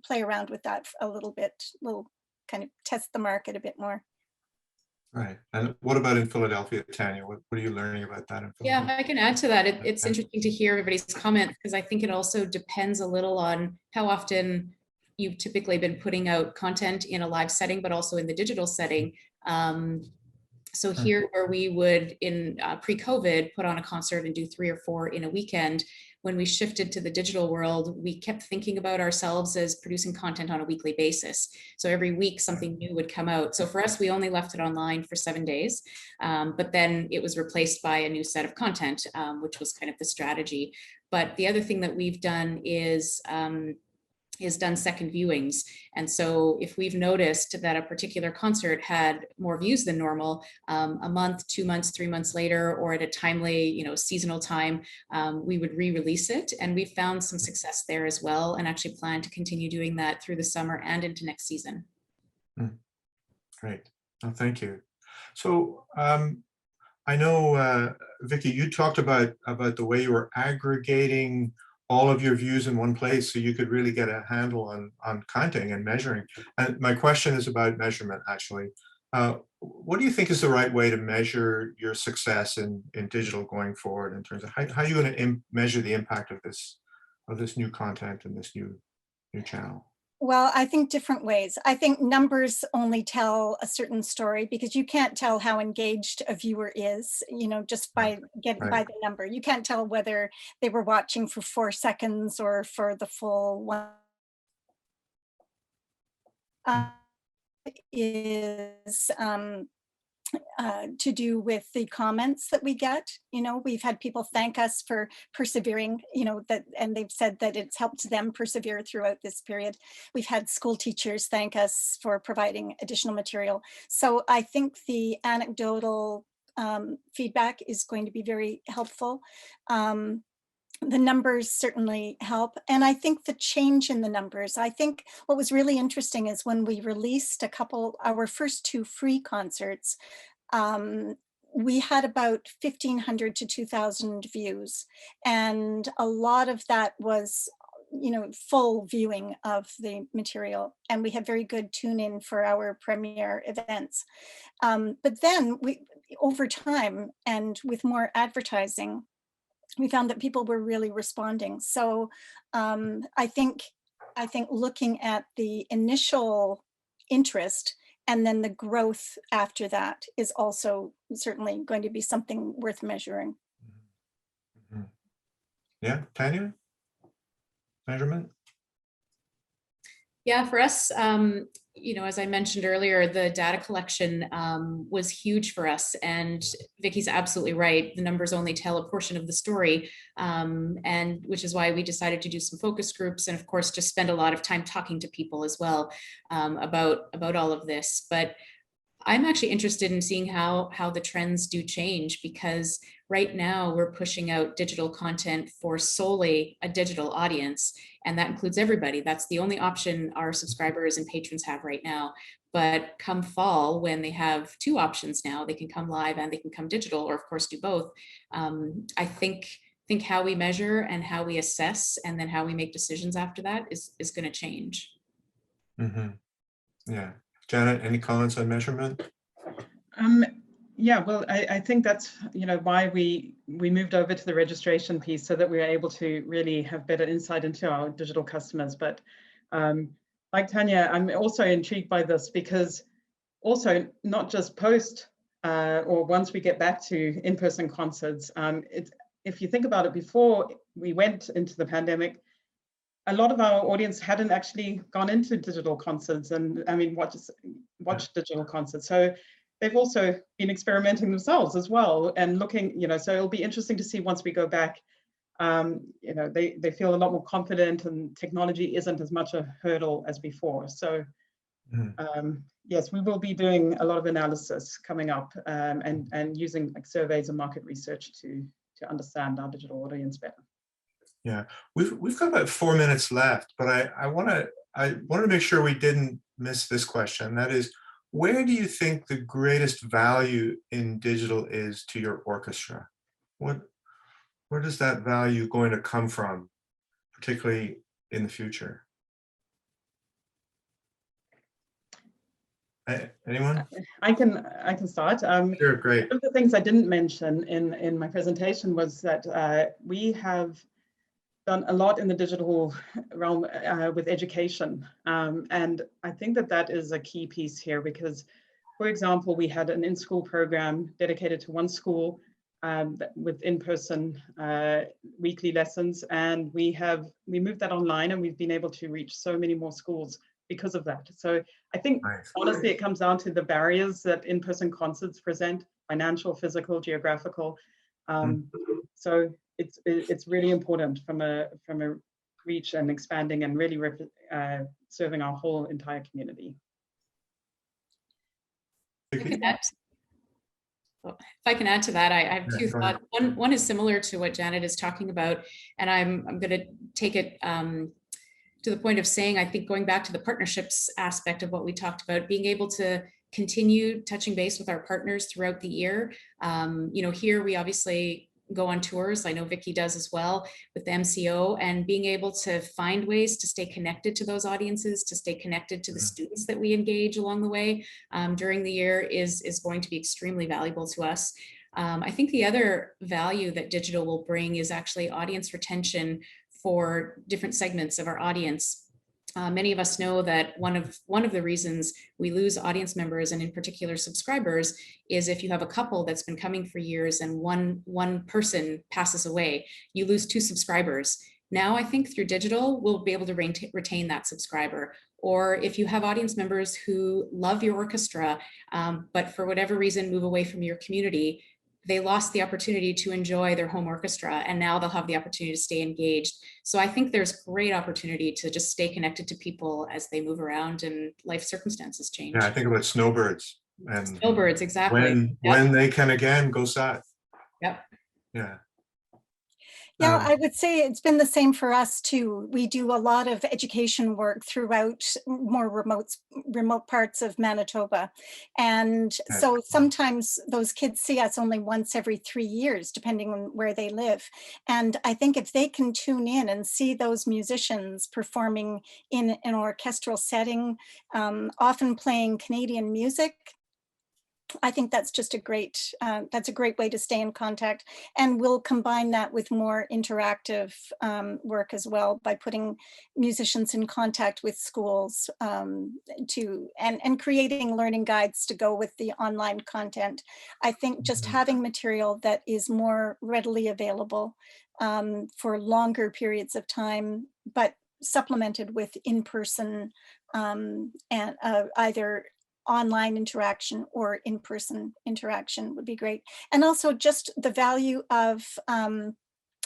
play around with that a little bit. We'll kind of test the market a bit more. Right. And what about in Philadelphia, Tanya? What are you learning about that in Philadelphia? Yeah, I can add to that. It's interesting to hear everybody's comments, because I think it also depends a little on how often you've typically been putting out content in a live setting, but also in the digital setting. So here, where we would, in pre-COVID, put on a concert and do 3 or 4 in a weekend, when we shifted to the digital world, we kept thinking about ourselves as producing content on a weekly basis. So every week something new would come out. So for us, we only left it online for 7 days, but then it was replaced by a new set of content, which was kind of the strategy. But the other thing that we've done is done second viewings. And so if we've noticed that a particular concert had more views than normal, a month, 2 months, 3 months later, or at a timely, seasonal time, we would re-release it. And we found some success there as well, and actually plan to continue doing that through the summer and into next season. Great. Oh, thank you. So I know, Vicky, you talked about the way you were aggregating all of your views in one place so you could really get a handle on counting and measuring. And my question is about measurement, actually. What do you think is the right way to measure your success in digital going forward in terms of how you're going to measure the impact of this new content and this new channel? Well, I think different ways. I think numbers only tell a certain story because you can't tell how engaged a viewer is, just by by the number. You can't tell whether they were watching for 4 seconds or for the full one. Is to do with the comments that we get. We've had people thank us for persevering, and they've said that it's helped them persevere throughout this period. We've had school teachers thank us for providing additional material. So I think the anecdotal feedback is going to be very helpful. The numbers certainly help. And I think the change in the numbers, I think what was really interesting is when we released our first 2 free concerts, we had about 1,500 to 2,000 views. And a lot of that was, full viewing of the material. And we had very good tune in for our premiere events. But then over time and with more advertising, we found that people were really responding. So I think looking at the initial interest and then the growth after that is also certainly going to be something worth measuring. Mm-hmm. Yeah, Tanya, measurement? Yeah, for us, as I mentioned earlier, the data collection was huge for us. And Vicky's absolutely right. The numbers only tell a portion of the story, and which is why we decided to do some focus groups and, of course, just spend a lot of time talking to people as well about all of this. But I'm actually interested in seeing how the trends do change, because right now we're pushing out digital content for solely a digital audience, and that includes everybody. That's the only option our subscribers and patrons have right now. But come fall, when they have 2 options now, they can come live and they can come digital, or of course do both. I think how we measure and how we assess and then how we make decisions after that is going to change. Mm-hmm. Yeah. Janet, any comments on measurement? Yeah, well, I think that's why we moved over to the registration piece, so that we are able to really have better insight into our digital customers. But like Tanya, I'm also intrigued by this, because also not just post or once we get back to in-person concerts, if you think about it, before we went into the pandemic, a lot of our audience hadn't actually gone into digital concerts and watched digital concerts. So they've also been experimenting themselves as well and looking, so it'll be interesting to see once we go back, they feel a lot more confident and technology isn't as much a hurdle as before. So yes, we will be doing a lot of analysis coming up and using surveys and market research to understand our digital audience better. Yeah, we've got about 4 minutes left, but I want to make sure we didn't miss this question. That is, where do you think the greatest value in digital is to your orchestra? Where does that value going to come from, particularly in the future? Anyone? I can start. Sure, great. One of the things I didn't mention in my presentation was that we have done a lot in the digital realm with education. And I think that is a key piece here, because, for example, we had an in-school program dedicated to one school with in-person weekly lessons, and we moved that online, and we've been able to reach so many more schools because of that. So I think, honestly, it comes down to the barriers that in-person concerts present: financial, physical, geographical. So it's really important from a reach and expanding and really serving our whole entire community. If I can add to that, I have 2 thoughts. One is similar to what Janet is talking about, and I'm going to take it to the point of saying, I think going back to the partnerships aspect of what we talked about, being able to continue touching base with our partners throughout the year. Here we obviously go on tours. I know Vicky does as well with the MCO, and being able to find ways to stay connected to those audiences, to stay connected to the students that we engage along the way during the year is going to be extremely valuable to us. I think the other value that digital will bring is actually audience retention for different segments of our audience. Many of us know that one of the reasons we lose audience members, and in particular subscribers, is if you have a couple that's been coming for years and one person passes away, you lose 2 subscribers. Now I think through digital, we'll be able to retain that subscriber. Or if you have audience members who love your orchestra, but for whatever reason move away from your community, they lost the opportunity to enjoy their home orchestra, and now they'll have the opportunity to stay engaged. So I think there's great opportunity to just stay connected to people as they move around and life circumstances change. Yeah, I think about snowbirds and Snowbirds, exactly. when they can again go south. Yep. Yeah. Yeah, I would say it's been the same for us too. We do a lot of education work throughout more remote parts of Manitoba. And so sometimes those kids see us only once every 3 years, depending on where they live. And I think if they can tune in and see those musicians performing in an orchestral setting, often playing Canadian music, I think that's just a great way to stay in contact. And we'll combine that with more interactive work as well by putting musicians in contact with schools and creating learning guides to go with the online content. I think just having material that is more readily available for longer periods of time, but supplemented with in-person and either online interaction or in-person interaction would be great. And also just the value of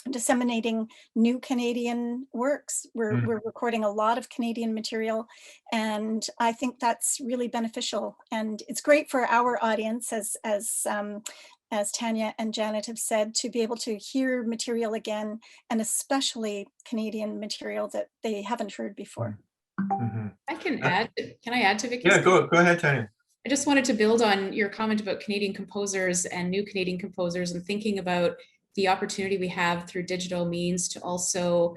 disseminating new Canadian works. We're recording a lot of Canadian material, and I think that's really beneficial. And it's great for our audience, as Tanya and Janet have said, to be able to hear material again, and especially Canadian material that they haven't heard before. Can I add to Vicky's? Yeah, go ahead, Tanya. I just wanted to build on your comment about Canadian composers and new Canadian composers, and thinking about the opportunity we have through digital means to also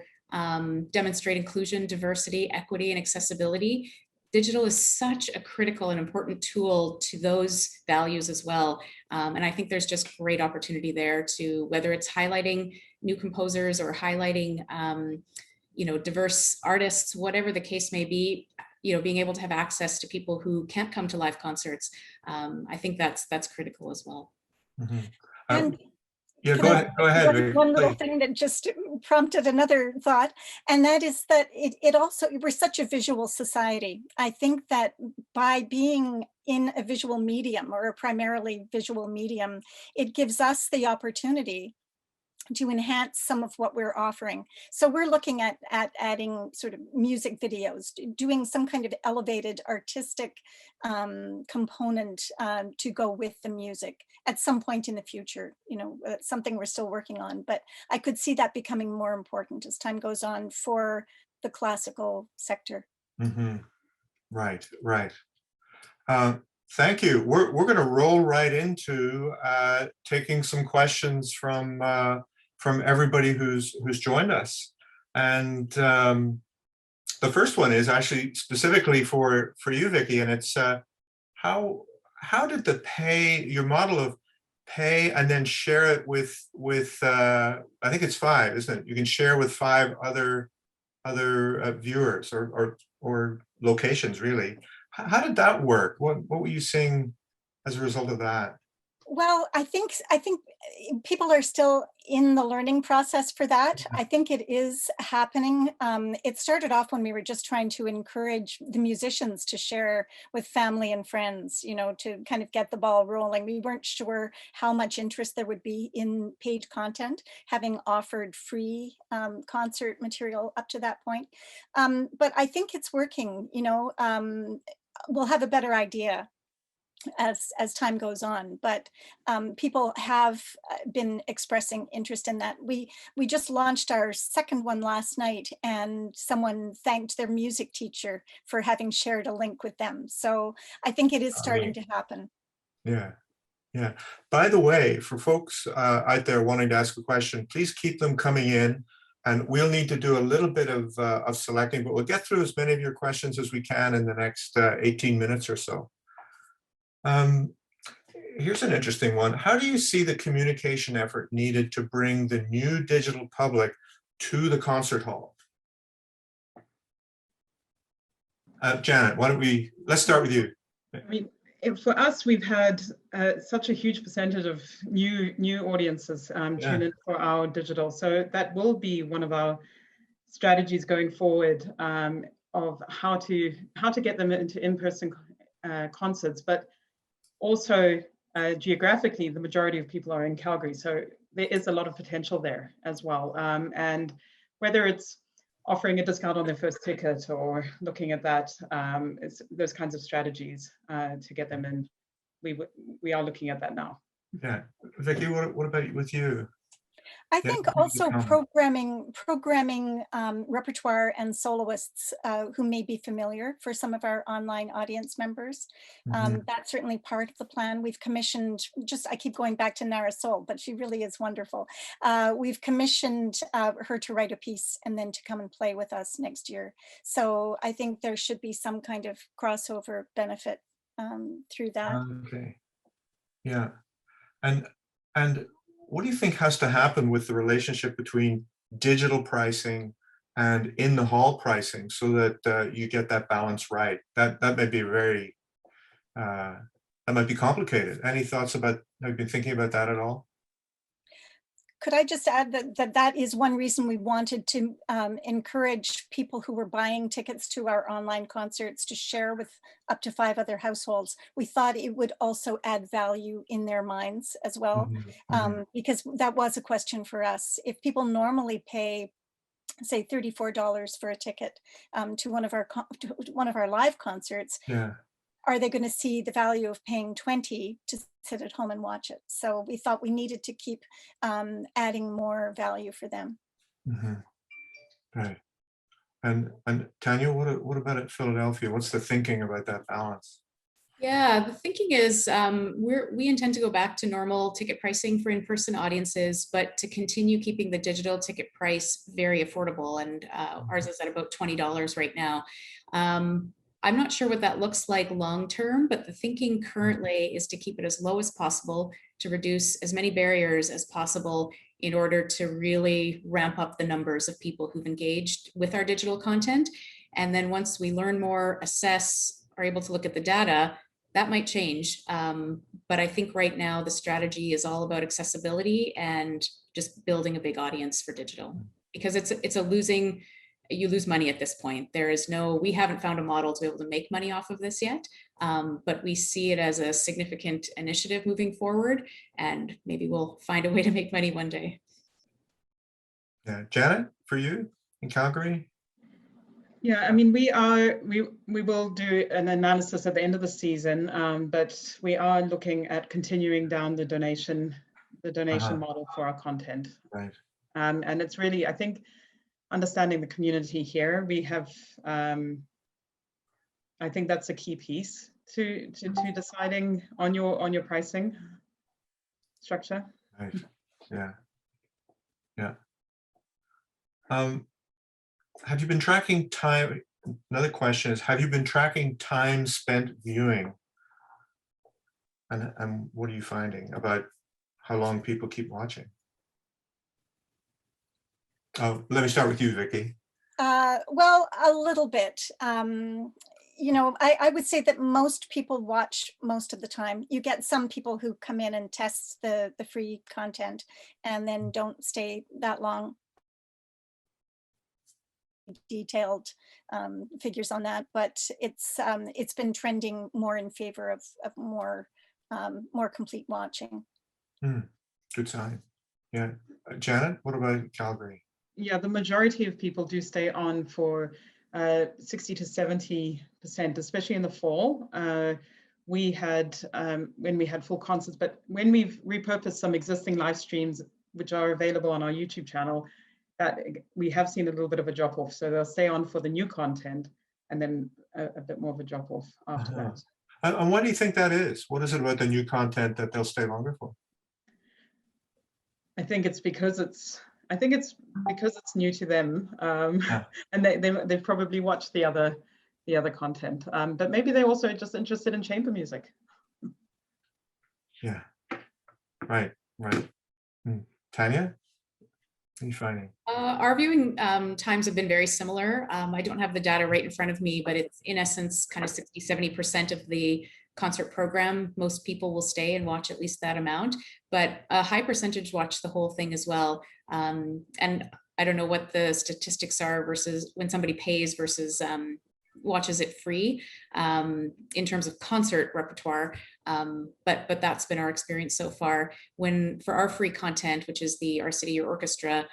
demonstrate inclusion, diversity, equity, and accessibility. Digital is such a critical and important tool to those values as well. And I think there's just great opportunity there to, whether it's highlighting new composers or highlighting diverse artists, whatever the case may be, being able to have access to people who can't come to live concerts. I think that's critical as well. And yeah, go ahead. One little thing that just prompted another thought, and that is that it also, we're such a visual society. I think that by being in a visual medium, or a primarily visual medium, it gives us the opportunity to enhance some of what we're offering. So we're looking at adding sort of music videos, doing some kind of elevated artistic component to go with the music at some point in the future. It's something we're still working on, but I could see that becoming more important as time goes on for the classical sector. Right. Thank you. We're going to roll right into taking some questions from everybody who's joined us. And the first one is actually specifically for you, Vicky, and it's how did your model of pay and then share it with I think it's 5, isn't it? You can share with 5 other viewers or locations, really. How did that work? What were you seeing as a result of that? Well, I think people are still in the learning process for that. I think it is happening. It started off when we were just trying to encourage the musicians to share with family and friends, to kind of get the ball rolling. We weren't sure how much interest there would be in paid content, having offered free concert material up to that point. But I think it's working. We'll have a better idea as time goes on, but people have been expressing interest in that. We just launched our second one last night, and someone thanked their music teacher for having shared a link with them. So I think it is starting to happen. Yeah. Yeah. By the way, for folks out there wanting to ask a question, please keep them coming in, and we'll need to do a little bit of selecting, but we'll get through as many of your questions as we can in the next 18 minutes or so. Here's an interesting one. How do you see the communication effort needed to bring the new digital public to the concert hall? Janet, let's start with you. I mean, for us, we've had such a huge percentage of new audiences tune in for our digital. So that will be one of our strategies going forward, of how to get them into in-person concerts, but also geographically, the majority of people are in Calgary. So there is a lot of potential there as well. And whether it's offering a discount on their first ticket or looking at that, it's those kinds of strategies to get them in. We are looking at that now. Yeah, Vicky, what about with you? I think also programming repertoire and soloists who may be familiar for some of our online audience members. That's certainly part of the plan. We've commissioned, I keep going back to Nara Sol, but she really is wonderful. We've commissioned her to write a piece and then to come and play with us next year. So I think there should be some kind of crossover benefit through that. Okay. Yeah. And what do you think has to happen with the relationship between digital pricing and in the hall pricing so that you get that balance right? That may be that might be complicated. Any thoughts about, have you been thinking about that at all? Could I just add that is one reason we wanted to encourage people who were buying tickets to our online concerts to share with up to 5 other households. We thought it would also add value in their minds as well, because that was a question for us. If people normally pay, say, $34 for a ticket to one of our live concerts, are they going to see the value of paying $20 to sit at home and watch it? So we thought we needed to keep adding more value for them. Right. And Tanya, what about at Philadelphia? What's the thinking about that balance? Yeah, the thinking is we intend to go back to normal ticket pricing for in-person audiences, but to continue keeping the digital ticket price very affordable. And ours is at about $20 right now. I'm not sure what that looks like long-term, but the thinking currently is to keep it as low as possible, to reduce as many barriers as possible in order to really ramp up the numbers of people who've engaged with our digital content. And then once we learn more, assess, are able to look at the data, that might change. But I think right now the strategy is all about accessibility and just building a big audience for digital, because you lose money at this point. We haven't found a model to be able to make money off of this yet, but we see it as a significant initiative moving forward, and maybe we'll find a way to make money one day. Yeah, Janet, for you in Calgary? Yeah, I mean, we will do an analysis at the end of the season, but we are looking at continuing down the donation model for our content. Right. And it's really, I think, understanding the community here, we have, I think that's a key piece to deciding on your pricing structure. Right. Yeah. Have you been tracking time? Another question is, have you been tracking time spent viewing? And what are you finding about how long people keep watching? Oh, let me start with you, Vicky. Well, a little bit. You know, I would say that most people watch most of the time. You get some people who come in and test the free content and then don't stay that long. Detailed figures on that, but it's been trending more in favor of more complete watching. Good sign. Yeah, Janet, what about Calgary? Yeah, the majority of people do stay on for 60 to 70%, especially in the fall. we had when we had full concerts, but when we've repurposed some existing live streams, which are available on our YouTube channel, that we have seen a little bit of a drop off. So they'll stay on for the new content and then a bit more of a drop off after that. And why do you think that is? What is it about the new content that they'll stay longer for? I think it's because it's new to them, and they've probably watched the other content, but maybe they're also just interested in chamber music. Yeah, right. Tanya, what are you finding? Our viewing times have been very similar. I don't have the data right in front of me, but it's in essence kind of 60-70% of the concert program. Most people will stay and watch at least that amount, but a high percentage watch the whole thing as well. And I don't know what the statistics are versus when somebody pays versus watches it free in terms of concert repertoire. But that's been our experience so far. When for our free content, which is the Our City, Your Orchestra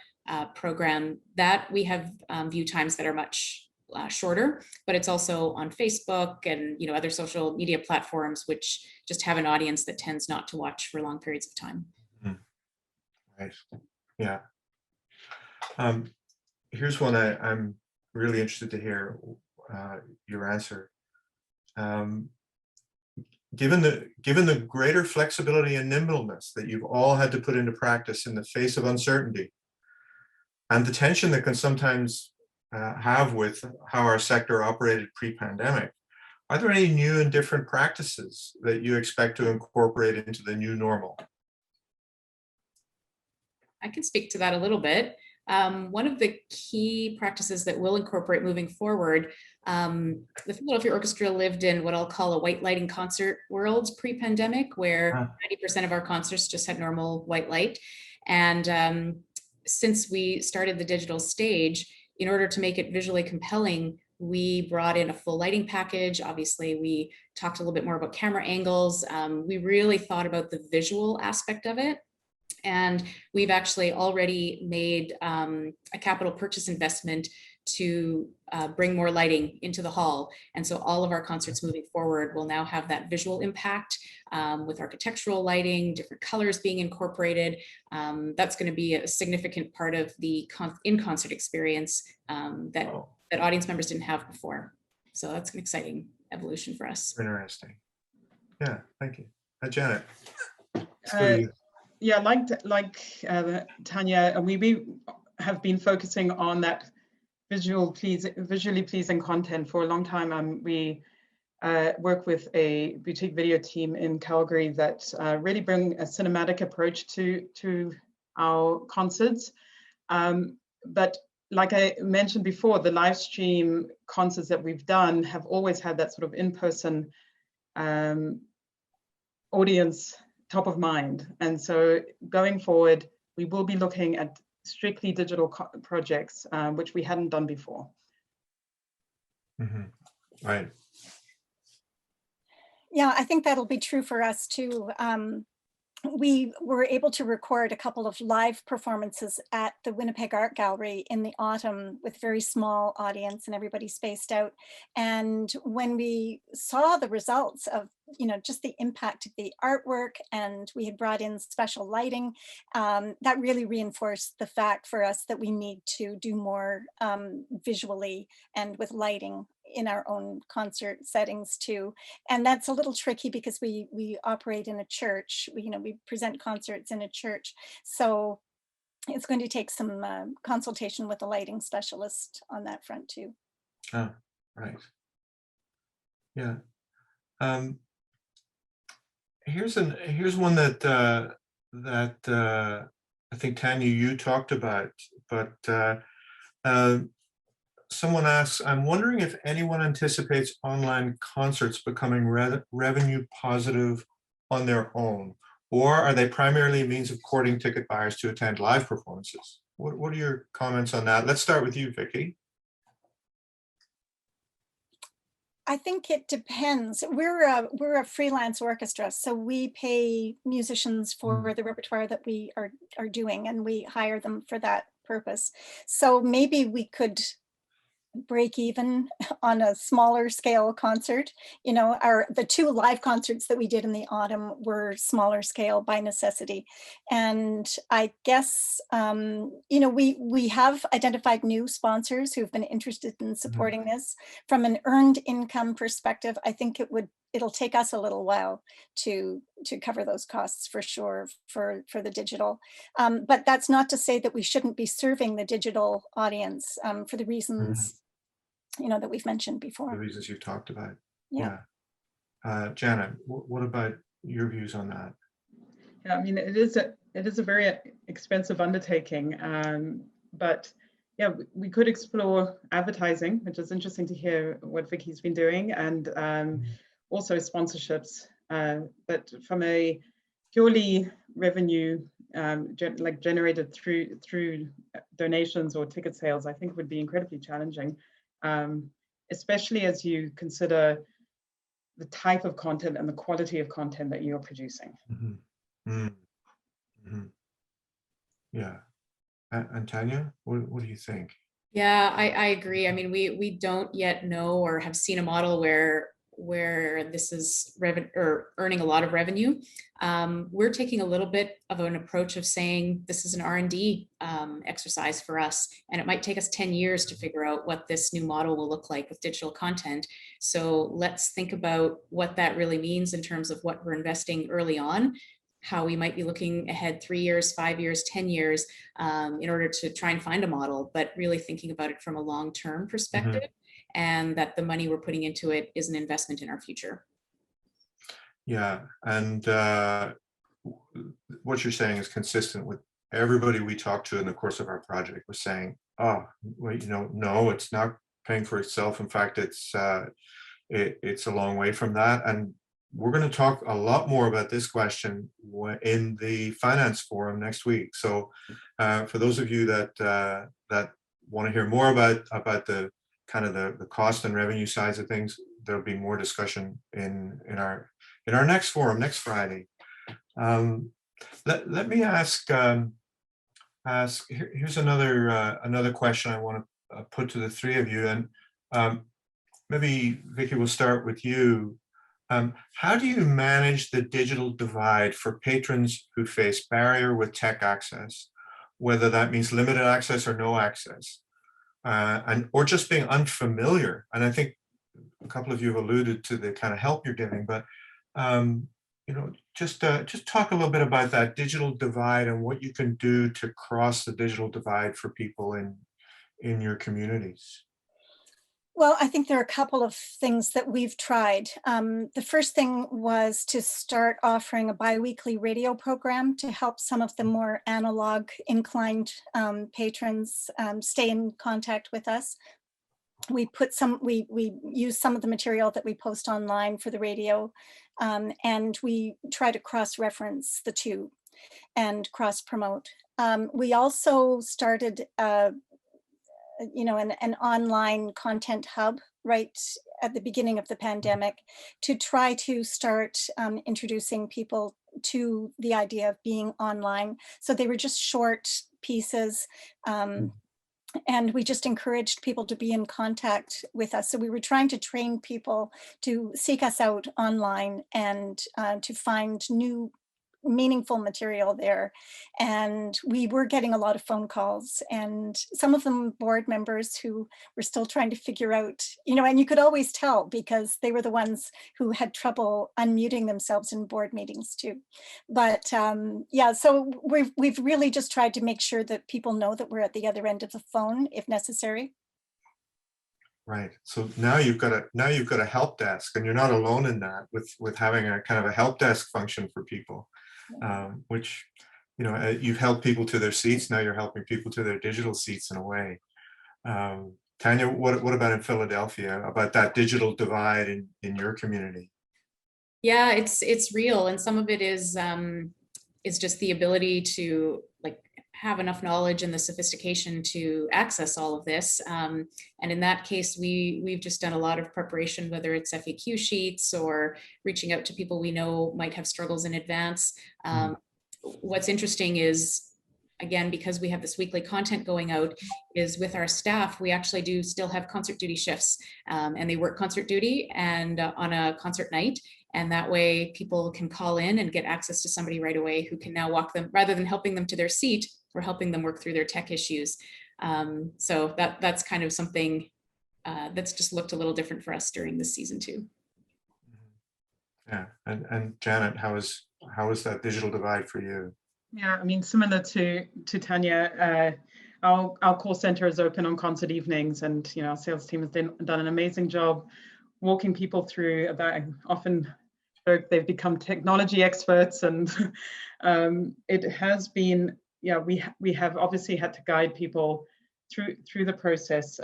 program, that we have view times that are much shorter, but it's also on Facebook and other social media platforms, which just have an audience that tends not to watch for long periods of time. Right. Yeah. Here's one I'm really interested to hear your answer. Given the greater flexibility and nimbleness that you've all had to put into practice in the face of uncertainty, and the tension that can sometimes have with how our sector operated pre-pandemic, are there any new and different practices that you expect to incorporate into the new normal? I can speak to that a little bit. One of the key practices that we'll incorporate moving forward, the Philadelphia Orchestra lived in what I'll call a white lighting concert world pre-pandemic, where 90% of our concerts just had normal white light. And since we started the digital stage, in order to make it visually compelling, we brought in a full lighting package. Obviously, we talked a little bit more about camera angles. We really thought about the visual aspect of it. And we've actually already made a capital purchase investment to bring more lighting into the hall. And so all of our concerts moving forward will now have that visual impact with architectural lighting, different colors being incorporated. That's going to be a significant part of the in-concert experience that audience members didn't have before. So that's an exciting evolution for us. Interesting. Yeah, thank you. Janet. Yeah, like Tanya, we have been focusing on that visually pleasing content for a long time. We work with a boutique video team in Calgary that really bring a cinematic approach to our concerts. But like I mentioned before, the live stream concerts that we've done have always had that sort of in-person audience top of mind. And so going forward, we will be looking at strictly digital projects, which we hadn't done before. Mm-hmm. Right. Yeah, I think that'll be true for us too. We were able to record a couple of live performances at the Winnipeg Art Gallery in the autumn with very small audience and everybody spaced out. And when we saw the results of, just the impact of the artwork, and we had brought in special lighting, that really reinforced the fact for us that we need to do more visually and with lighting in our own concert settings too. And that's a little tricky because we operate in a church. We present concerts in a church. So it's going to take some consultation with the lighting specialist on that front too. Oh, right. Yeah. Here's one that I think Tanya, you talked about, but someone asks, I'm wondering if anyone anticipates online concerts becoming revenue positive on their own, or are they primarily a means of courting ticket buyers to attend live performances? What are your comments on that? Let's start with you, Vicky. I think it depends. We're a freelance orchestra, so we pay musicians for the repertoire that we are doing, and we hire them for that purpose. So maybe we could break even on a smaller scale concert. You know, the 2 live concerts that we did in the autumn were smaller scale by necessity. And I guess, you know, we have identified new sponsors who've been interested in supporting this. From an earned income perspective, I think it'll take us a little while to cover those costs for sure for the digital. But that's not to say that we shouldn't be serving the digital audience for the reasons, you know, that we've mentioned The before. reasons you've talked about. Yeah. Janet, what about your views on that? Yeah, I mean, it is a very expensive undertaking, but yeah, we could explore advertising, which is interesting to hear what Vicky's been doing, and also sponsorships. But from a purely revenue like generated through donations or ticket sales, I think would be incredibly challenging, especially as you consider the type of content and the quality of content that you're producing. Yeah. And Tanya, what do you think? Yeah, I agree. I mean, we don't yet know or have seen a model where this is earning a lot of revenue. We're taking a little bit of an approach of saying this is an R&D exercise for us, and it might take us 10 years to figure out what this new model will look like with digital content. So let's think about what that really means in terms of what we're investing early on, how we might be looking ahead 3 years, 5 years, 10 years in order to try and find a model, but really thinking about it from a long-term perspective, and that the money we're putting into it is an investment in our future. Yeah, and what you're saying is consistent with everybody we talked to in the course of our project. Was saying, oh, well, you know, no, it's not paying for itself. In fact, it's a long way from that. And we're going to talk a lot more about this question in the finance forum next week. So for those of you that want to hear more about the kind of the cost and revenue sides of things, there'll be more discussion in our next forum next Friday. Let me ask here's another question I want to put to the three of you, and maybe Vicky, we'll start with you. How do you manage the digital divide for patrons who face barrier with tech access, whether that means limited access or no access, or just being unfamiliar? And I think a couple of you have alluded to the kind of help you're giving, but you know, just talk a little bit about that digital divide and what you can do to cross the digital divide for people in your communities. Well, I think there are a couple of things that we've tried. The first thing was to start offering a biweekly radio program to help some of the more analog inclined patrons stay in contact with us. We use some of the material that we post online for the radio, and we try to cross-reference the two and cross-promote. We also started you know, an online content hub right at the beginning of the pandemic to try to start introducing people to the idea of being online. So they were just short pieces, and we just encouraged people to be in contact with us. So we were trying to train people to seek us out online and to find new meaningful material there. And we were getting a lot of phone calls, and some of them board members who were still trying to figure out, you know, and you could always tell because they were the ones who had trouble unmuting themselves in board meetings too. But yeah, so we've really just tried to make sure that people know that we're at the other end of the phone if necessary. Right. So now you've got a help desk, and you're not alone in that with having a kind of a help desk function for people. Which, you know, you've helped people to their seats. Now you're helping people to their digital seats in a way. Tanya, what about in Philadelphia, about that digital divide in your community? Yeah, it's real, and some of it is just the ability to have enough knowledge and the sophistication to access all of this. And in that case, we've just done a lot of preparation, whether it's FAQ sheets or reaching out to people we know might have struggles in advance. What's interesting is again, because we have this weekly content going out, is with our staff, we actually do still have concert duty shifts, and they work concert duty and on a concert night. And that way people can call in and get access to somebody right away who can now walk them, rather than helping them to their seat, we're helping them work through their tech issues. So that's kind of something that's just looked a little different for us during this season too. Yeah, and Janet, how is that digital divide for you? Yeah, I mean, similar to Tanya, our call center is open on concert evenings, and our sales team has done an amazing job walking people through about. Often they've become technology experts, and it has been, we have obviously had to guide people through the process.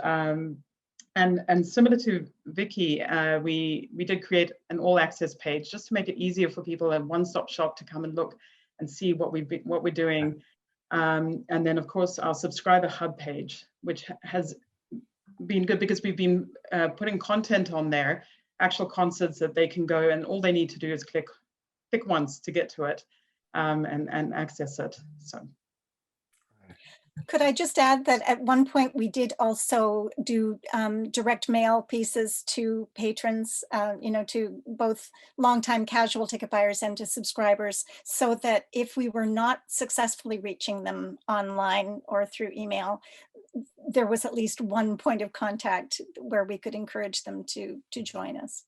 And similar to Vicky, we did create an all access page just to make it easier for people, a one-stop shop to come and look and see what we're doing. And then of course our subscriber hub page, which has been good because we've been putting content on there, actual concerts that they can go, and all they need to do is click once to get to it, and access it. So. Could I just add that at one point we did also do direct mail pieces to patrons, to both longtime casual ticket buyers and to subscribers, so that if we were not successfully reaching them online or through email, there was at least one point of contact where we could encourage them to join us.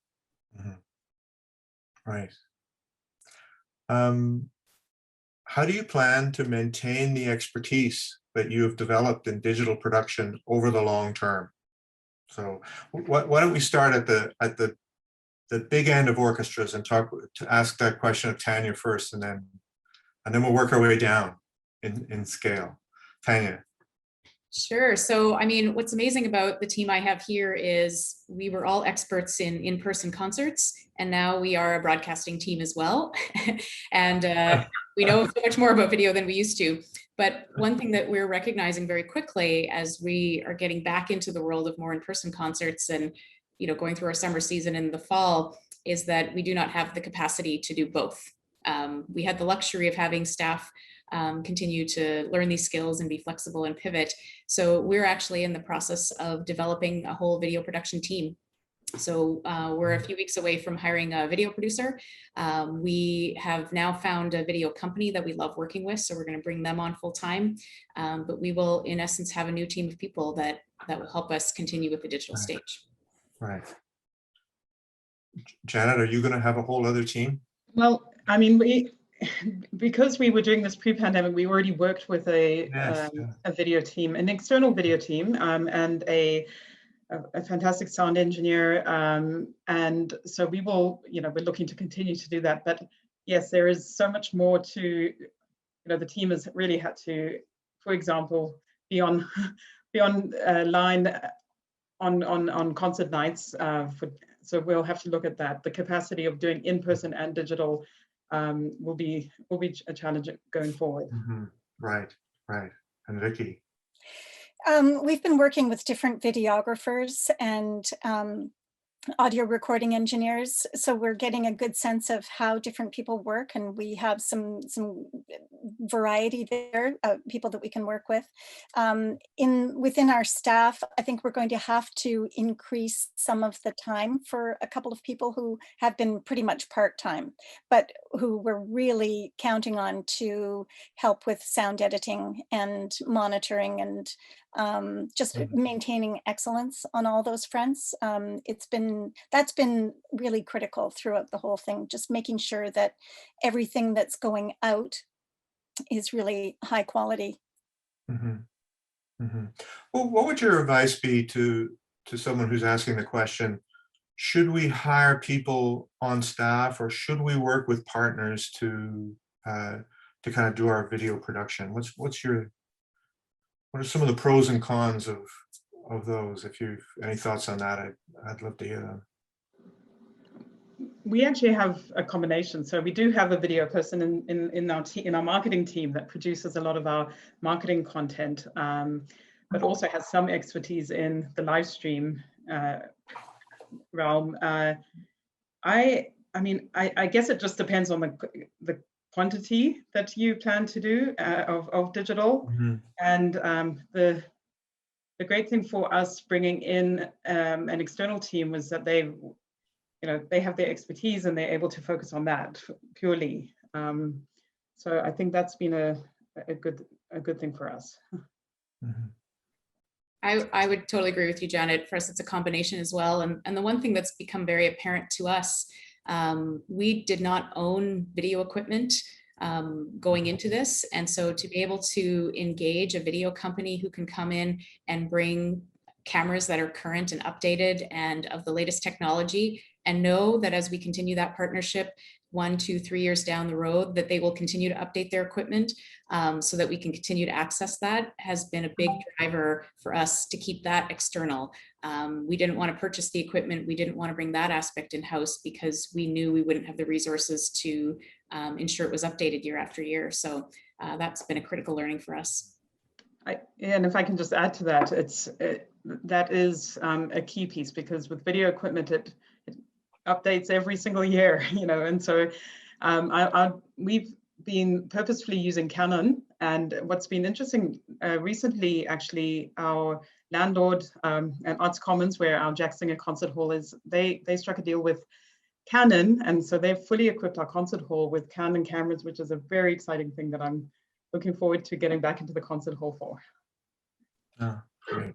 Mm-hmm. Right. How do you plan to maintain the expertise that you have developed in digital production over the long term? So why don't we start at the big end of orchestras and ask that question of Tanya first, and then we'll work our way down in scale. Tanya. Sure. So, I mean, what's amazing about the team I have here is we were all experts in in-person concerts, and now we are a broadcasting team as well. And we know so much more about video than we used to. But one thing that we're recognizing very quickly as we are getting back into the world of more in-person concerts and, going through our summer season in the fall, is that we do not have the capacity to do both. We had the luxury of having staff continue to learn these skills and be flexible and pivot. So we're actually in the process of developing a whole video production team. So we're a few weeks away from hiring a video producer. We have now found a video company that we love working with, so we're going to bring them on full time. But we will, in essence, have a new team of people that will help us continue with the digital stage. Right. Janet, are you going to have a whole other team? Well, I mean, because we were doing this pre-pandemic, we already worked with a video team, an external video team, and a fantastic sound engineer, and so we will, we're looking to continue to do that. But yes, there is so much more to, the team has really had to, for example, be on line on concert nights. So we'll have to look at that. The capacity of doing in-person and digital will be a challenge going forward. Mm-hmm. Right. And Vicky? We've been working with different videographers and audio recording engineers, so we're getting a good sense of how different people work, and we have some variety there, people that we can work with. Within our staff, I think we're going to have to increase some of the time for a couple of people who have been pretty much part-time, but who we're really counting on to help with sound editing and monitoring and just maintaining excellence on all those fronts. That's been really critical throughout the whole thing, just making sure that everything that's going out is really high quality. Mm-hmm. Mm-hmm. Well, what would your advice be to someone who's asking the question, should we hire people on staff, or should we work with partners to kind of do our video production? What are some of the pros and cons of those? If you've any thoughts on that, I'd love to hear them. We actually have a combination. So we do have a video person in our marketing team that produces a lot of our marketing content, but also has some expertise in the live stream realm. I mean, I guess it just depends on the quantity that you plan to do of digital. And the great thing for us bringing in an external team was that they have their expertise and they're able to focus on that purely. So I think that's been a good thing for us. I would totally agree with you, Janet. For us, it's a combination as well. And the one thing that's become very apparent to us, we did not own video equipment going into this. And so to be able to engage a video company who can come in and bring cameras that are current and updated and of the latest technology, and know that as we continue that partnership 1, 2, 3 years down the road, that they will continue to update their equipment so that we can continue to access that, has been a big driver for us to keep that external. We didn't want to purchase the equipment. We didn't want to bring that aspect in-house because we knew we wouldn't have the resources to ensure it was updated year after year. So that's been a critical learning for us. And if I can just add to that, that is a key piece, because with video equipment, it updates every single year, and so we've been purposefully using Canon. And what's been interesting recently, actually, our landlord and Arts Commons, where our Jack Singer Concert Hall is, they struck a deal with Canon, and so they've fully equipped our concert hall with Canon cameras, which is a very exciting thing that I'm looking forward to getting back into the concert hall for. Oh, great.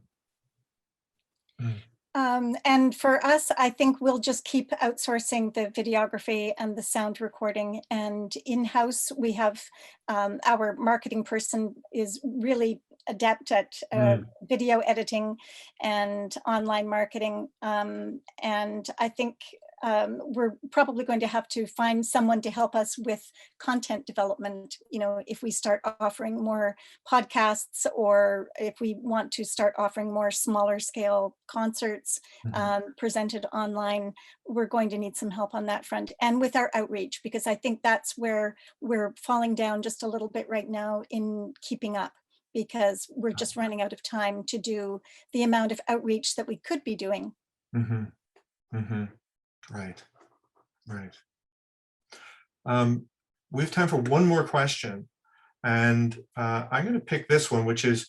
And for us, I think we'll just keep outsourcing the videography and the sound recording. And in-house, we have our marketing person is really adept at video editing and online marketing. And I think we're probably going to have to find someone to help us with content development, if we start offering more podcasts, or if we want to start offering more smaller scale concerts presented online, we're going to need some help on that front, and with our outreach, because I think that's where we're falling down just a little bit right now in keeping up, because we're just running out of time to do the amount of outreach that we could be doing. Right. We have time for one more question, and I'm going to pick this one, which is,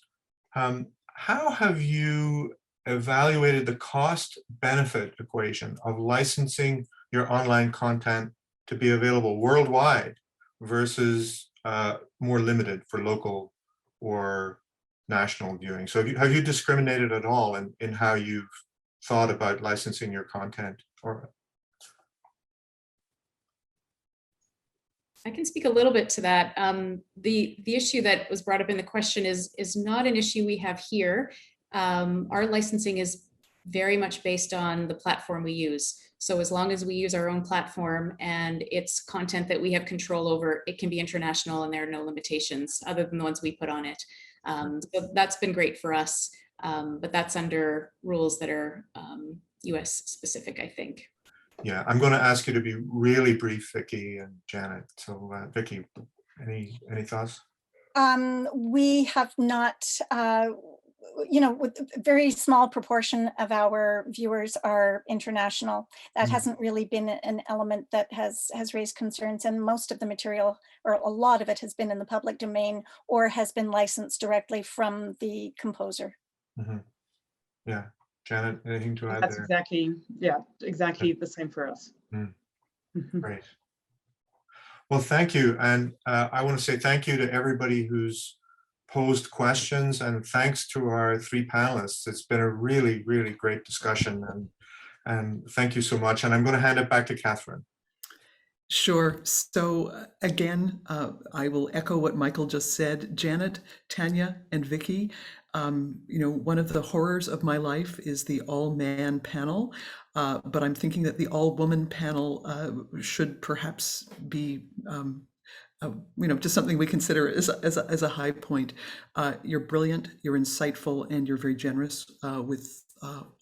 how have you evaluated the cost-benefit equation of licensing your online content to be available worldwide versus more limited for local or national viewing? So have you discriminated at all in how you've thought about licensing your content? Or I can speak a little bit to that. The issue that was brought up in the question is not an issue we have here. Our licensing is very much based on the platform we use. So as long as we use our own platform and it's content that we have control over, it can be international and there are no limitations other than the ones we put on it. So that's been great for us, but that's under rules that are US specific, I think. Yeah, I'm going to ask you to be really brief, Vicky and Janet. So Vicky, any thoughts? We have not, with a very small proportion of our viewers are international. That hasn't really been an element that has raised concerns, and most of the material, or a lot of it, has been in the public domain or has been licensed directly from the composer. Yeah. Janet, anything to add That's there? exactly the same for us. Great. Well, thank you. And I want to say thank you to everybody who's posed questions, and thanks to our 3 panelists. It's been a really, really great discussion, and thank you so much. And I'm going to hand it back to Catherine. Sure. So again, I will echo what Michael just said. Janet, Tanya, and Vicky, one of the horrors of my life is the all-man panel, but I'm thinking that the all-woman panel should perhaps be just something we consider as a high point. You're brilliant, you're insightful, and you're very generous with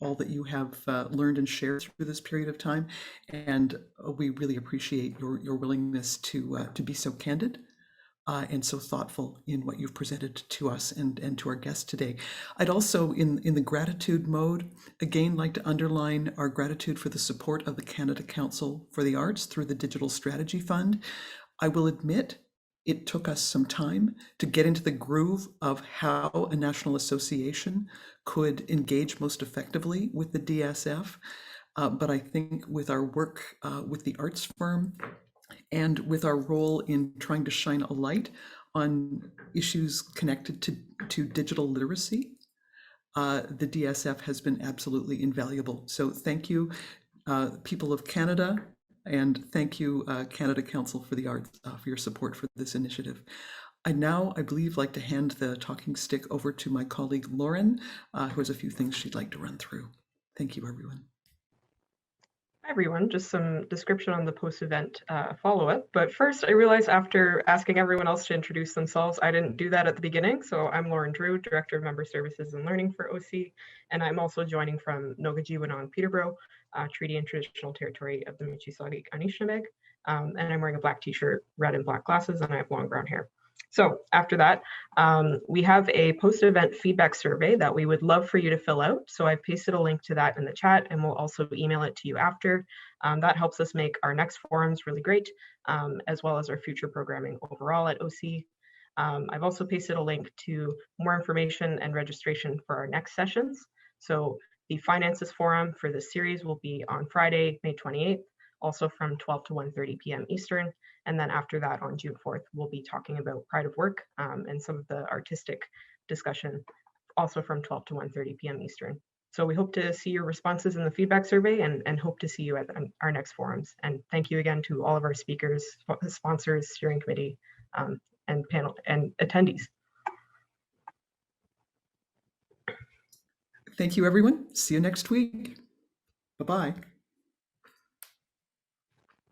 all that you have learned and shared through this period of time. And we really appreciate your willingness to be so candid and so thoughtful in what you've presented to us and to our guests today. I'd also, in the gratitude mode, again like to underline our gratitude for the support of the Canada Council for the Arts through the Digital Strategy Fund. I will admit it took us some time to get into the groove of how a national association could engage most effectively with the DSF. But I think with our work with the arts firm and with our role in trying to shine a light on issues connected to digital literacy, the DSF has been absolutely invaluable. So thank you, people of Canada, and thank you, Canada Council for the Arts, for your support for this initiative. I'd now, I believe, like to hand the talking stick over to my colleague Lauren, who has a few things she'd like to run through. Thank you, everyone. Hi, everyone. Just some description on the post-event follow-up. But first, I realized after asking everyone else to introduce themselves, I didn't do that at the beginning. So I'm Lauren Drew, Director of Member Services and Learning for OC. And I'm also joining from Nogajiwanon, Peterborough, Treaty and Traditional Territory of the Michi-Saagiig Anishinaabe. And I'm wearing a black t-shirt, red and black glasses, and I have long brown hair. So after that, we have a post-event feedback survey that we would love for you to fill out. So I've pasted a link to that in the chat, and we'll also email it to you after. That helps us make our next forums really great, as well as our future programming overall at OC. I've also pasted a link to more information and registration for our next sessions. So the Finances Forum for this series will be on Friday, May 28th, also from 12 to 1:30 p.m. Eastern. And then after that, on June 4th, we'll be talking about Pride of Work and some of the artistic discussion, also from 12 to 1:30 p.m. Eastern. So we hope to see your responses in the feedback survey and hope to see you at our next forums. And thank you again to all of our speakers, sponsors, steering committee, and panel and attendees. Thank you, everyone. See you next week. Bye-bye.